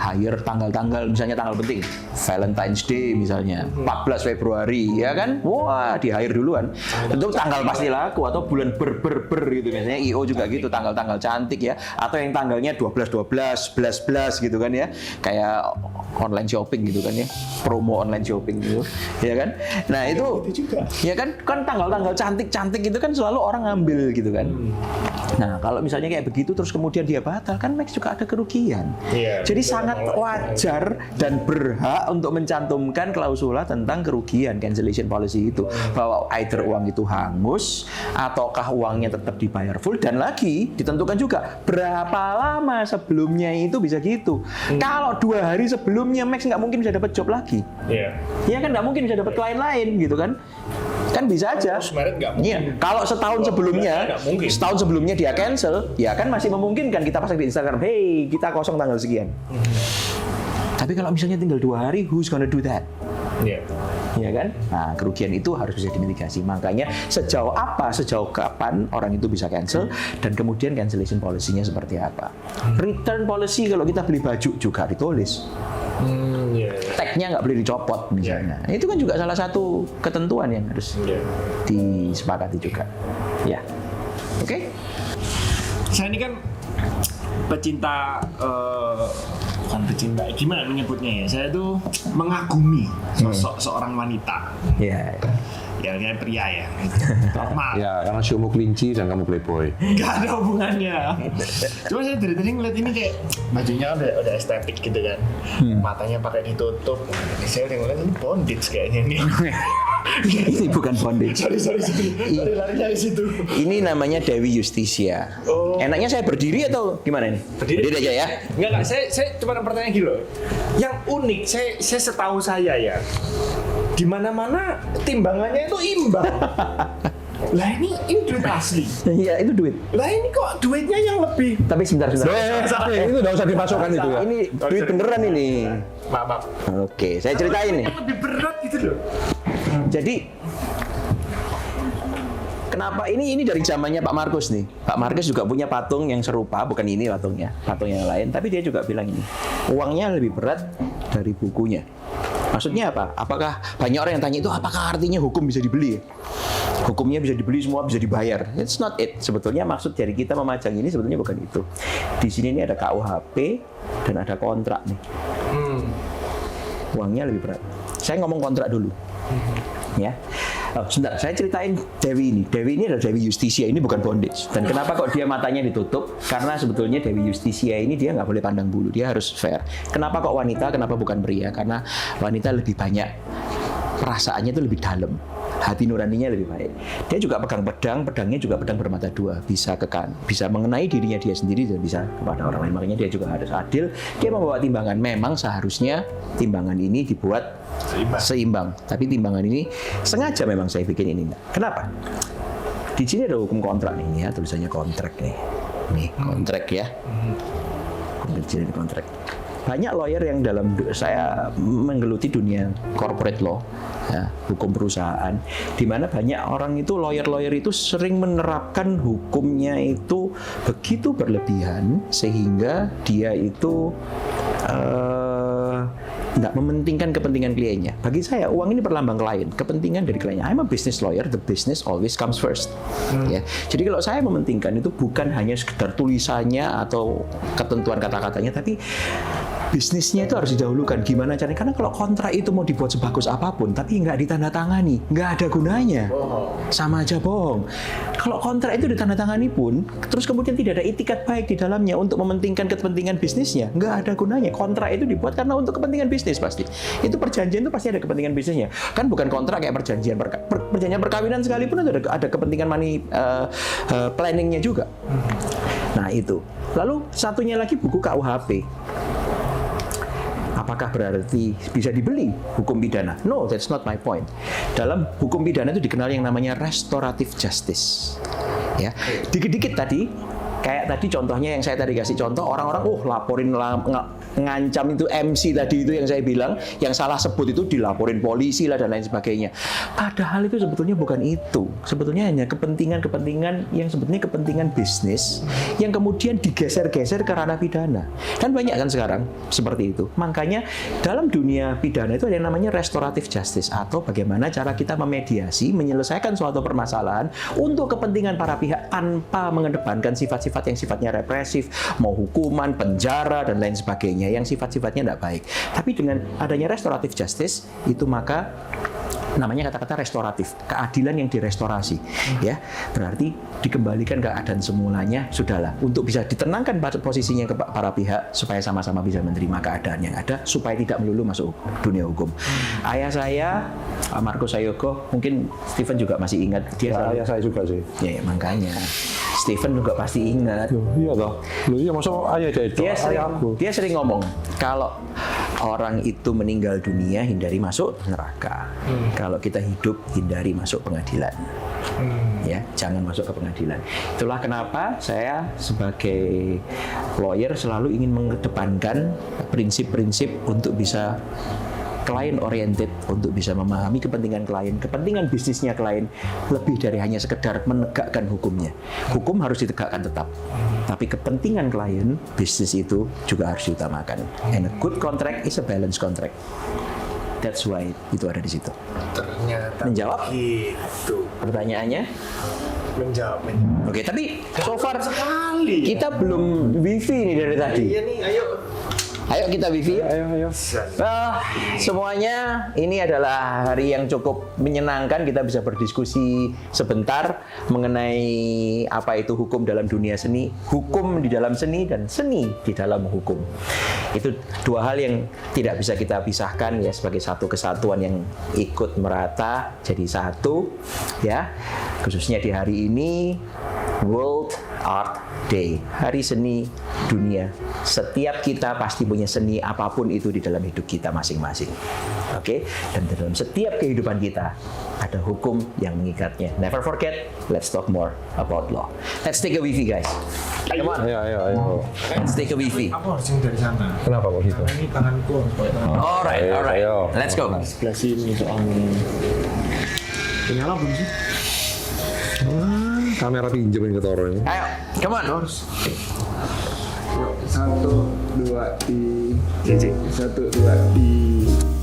Hire tanggal-tanggal, misalnya tanggal penting, Valentine's Day misalnya, 14 Februari, ya kan? Wah, di hire duluan. Tentu tanggal pasti laku, atau bulan ber gitu, biasanya IO juga gitu, tanggal-tanggal cantik ya, atau yang tanggalnya 12-12, 11-11 gitu kan ya, kayak online shopping gitu kan ya, promo online shopping gitu, ya kan? Nah itu, ya kan tanggal-tanggal cantik-cantik itu kan selalu orang ngambil gitu kan. Nah kalau misalnya kayak begitu terus kemudian dia batal, kan Max juga ada kerugian. Jadi sangat wajar dan berhak untuk mencantumkan klausula tentang kerugian cancellation policy itu, bahwa either uang itu hangus ataukah uangnya tetap dibayar full, dan lagi ditentukan juga berapa lama sebelumnya itu bisa gitu. Kalau 2 hari sebelumnya Max nggak mungkin bisa dapat job lagi. Iya kan, nggak mungkin bisa dapat klien lain gitu kan. Kan bisa aja. Iya. Kalau setahun sebelumnya dia cancel, ya kan masih memungkinkan kita pasang di Instagram, hey kita kosong tanggal sekian. Tapi kalau misalnya tinggal 2 hari, who's gonna do that? Ya kan? Nah, kerugian itu harus bisa dimitigasi. Makanya sejauh kapan orang itu bisa cancel, dan kemudian cancellation policy-nya seperti apa. Return policy kalau kita beli baju juga ditulis. Tag-nya nggak boleh dicopot misalnya. Itu kan juga salah satu ketentuan yang harus disepakati juga. Ya. Oke? Saya ini kan pecinta, bukan pecinta, gimana menyebutnya ya? Saya tuh mengagumi sosok seorang wanita. Ya kayak pria ya, normal. Ya, karena siomu kelinci dan kamu playboy. Gak ada hubungannya. Cuma saya dari tadi ngeliat ini kayak bajunya udah estetik gitu kan, matanya pakai ditutup. Saya udah ngeliat ini bondage kayaknya nih. Ini bukan bondage. Sorry. Lari-larinya ke situ. Ini namanya Dewi Justisia. Enaknya saya berdiri atau gimana nih? Berdiri aja ya. Enggak. Saya cuma pertanyaan gini loh. Yang unik, saya setahu saya ya, di mana-mana timbangannya itu imbang. Lah ini duit asli. Iya, itu duit. Lah ini kok duitnya yang lebih. Tapi sebentar. Itu nggak usah dimasukkan itu ya. Ini duit beneran ini. Maaf. Oke, saya ceritain nih. Yang lebih berat gitu loh. Jadi kenapa ini dari zamannya Pak Markus nih. Pak Markus juga punya patung yang serupa, bukan ini patungnya, patung yang lain, tapi dia juga bilang ini, uangnya lebih berat dari bukunya. Maksudnya apa? Apakah banyak orang yang tanya itu apakah artinya hukum bisa dibeli? Hukumnya bisa dibeli, semua bisa dibayar. It's not it. Sebetulnya maksud dari kita memajang ini sebetulnya bukan itu. Di sini ini ada KUHP dan ada kontrak nih. Uangnya lebih berat. Saya ngomong kontrak dulu. Ya. Sebentar, saya ceritain Dewi ini. Dewi ini adalah Dewi Justisia, ini bukan bondage. Dan kenapa kok dia matanya ditutup? Karena sebetulnya Dewi Justisia ini dia nggak boleh pandang bulu, dia harus fair. Kenapa kok wanita, kenapa bukan pria? Karena wanita lebih banyak, perasaannya itu lebih dalam. Hati nuraninya lebih baik. Dia juga pegang pedang, pedangnya juga pedang bermata dua, bisa mengenai dirinya dia sendiri dan bisa kepada orang lain. Makanya dia juga harus adil. Dia membawa timbangan. Memang seharusnya timbangan ini dibuat seimbang. Tapi timbangan ini sengaja memang saya bikin ini. Kenapa? Di sini ada hukum kontrak nih ya, tulisannya kontrak nih. Nih kontrak ya. Kecil kontrak. Banyak lawyer yang saya menggeluti dunia corporate law, ya, hukum perusahaan, di mana banyak orang itu lawyer itu sering menerapkan hukumnya itu begitu berlebihan sehingga dia itu tidak mementingkan kepentingan kliennya. Bagi saya, uang ini perlambang klien, kepentingan dari kliennya. I'm a business lawyer, the business always comes first. Ya. Jadi kalau saya mementingkan itu bukan hanya sekedar tulisannya atau ketentuan kata-katanya, tapi bisnisnya itu harus didahulukan. Gimana caranya? Karena kalau kontrak itu mau dibuat sebagus apapun, tapi nggak ditandatangani, nggak ada gunanya. Sama aja bohong. Kalau kontrak itu ditandatangani pun, terus kemudian tidak ada itikat baik di dalamnya untuk mementingkan kepentingan bisnisnya, nggak ada gunanya. Kontrak itu dibuat karena untuk kepentingan bisnis pasti. Itu perjanjian itu pasti ada kepentingan bisnisnya. Kan bukan kontrak kayak perjanjian perkawinan sekalipun ada kepentingan planningnya juga. Nah itu. Lalu satunya lagi buku KUHP. Apakah berarti bisa dibeli hukum pidana? No, that's not my point. Dalam hukum pidana itu dikenal yang namanya restorative justice. Ya, dikit-dikit tadi, kayak tadi contohnya yang saya tadi kasih contoh, orang-orang laporin ngancam itu MC tadi itu yang saya bilang, yang salah sebut itu dilaporin polisi lah dan lain sebagainya. Padahal itu sebetulnya bukan itu. Sebetulnya hanya kepentingan-kepentingan yang sebetulnya kepentingan bisnis yang kemudian digeser-geser ke ranah pidana. Dan banyak kan sekarang seperti itu. Makanya dalam dunia pidana itu ada yang namanya restorative justice, atau bagaimana cara kita memediasi, menyelesaikan suatu permasalahan untuk kepentingan para pihak tanpa mengedepankan sifat-sifat yang sifatnya represif, mau hukuman, penjara dan lain sebagainya yang sifat-sifatnya tidak baik. Tapi dengan adanya restorative justice itu maka namanya kata-kata restoratif, keadilan yang direstorasi, ya berarti dikembalikan keadaan semulanya. Sudahlah, untuk bisa ditenangkan posisinya ke para pihak supaya sama-sama bisa menerima keadaan yang ada, supaya tidak melulu masuk dunia hukum. Ayah saya, Markus Sayogo, mungkin Stephen juga masih ingat dia. Ayah saya juga sih. Ya, makanya Stephen juga pasti ingat. Iya toh. Iya, masa ayah itu. Dia sering ngomong kalau orang itu meninggal dunia hindari masuk neraka. Kalau kita hidup hindari masuk pengadilan. Ya, jangan masuk ke pengadilan. Itulah kenapa saya sebagai lawyer selalu ingin mengedepankan prinsip-prinsip untuk bisa client oriented, untuk bisa memahami kepentingan klien, kepentingan bisnisnya klien, lebih dari hanya sekedar menegakkan hukumnya. Hukum harus ditegakkan tetap, tapi kepentingan klien, bisnis itu juga harus diutamakan. And a good contract is a balanced contract. That's why itu ada di situ. Ternyata menjawab gitu. Pertanyaannya? Menjawab. Oke, tapi so far sekali kita belum wifi nih dari tadi. Iya nih, ayo. Ayo kita wifi. Ayo. Semuanya, ini adalah hari yang cukup menyenangkan. Kita bisa berdiskusi sebentar mengenai apa itu hukum dalam dunia seni, hukum di dalam seni, dan seni di dalam hukum. Itu dua hal yang tidak bisa kita pisahkan ya, sebagai satu kesatuan yang ikut merata jadi satu ya. Khususnya di hari ini, World Art Day, Hari Seni Dunia. Setiap kita pasti punya seni apapun itu di dalam hidup kita masing-masing. Oke? Dan dalam setiap kehidupan kita ada hukum yang mengikatnya. Never forget, let's talk more about law. Let's take a wifi, guys. Come on. Ayo. Let's take a wifi. Aku harus yang dari sana. Kenapa kok gitu? Ini tanganku harus pakai tangan. Alright. Ayo. Let's go. Sebelah sini soalnya. Nyala belum sih? Kamera pinjemin ke Toro ini. Ayo, come on. Harus. 1, 2, 3. 1, 2, 3.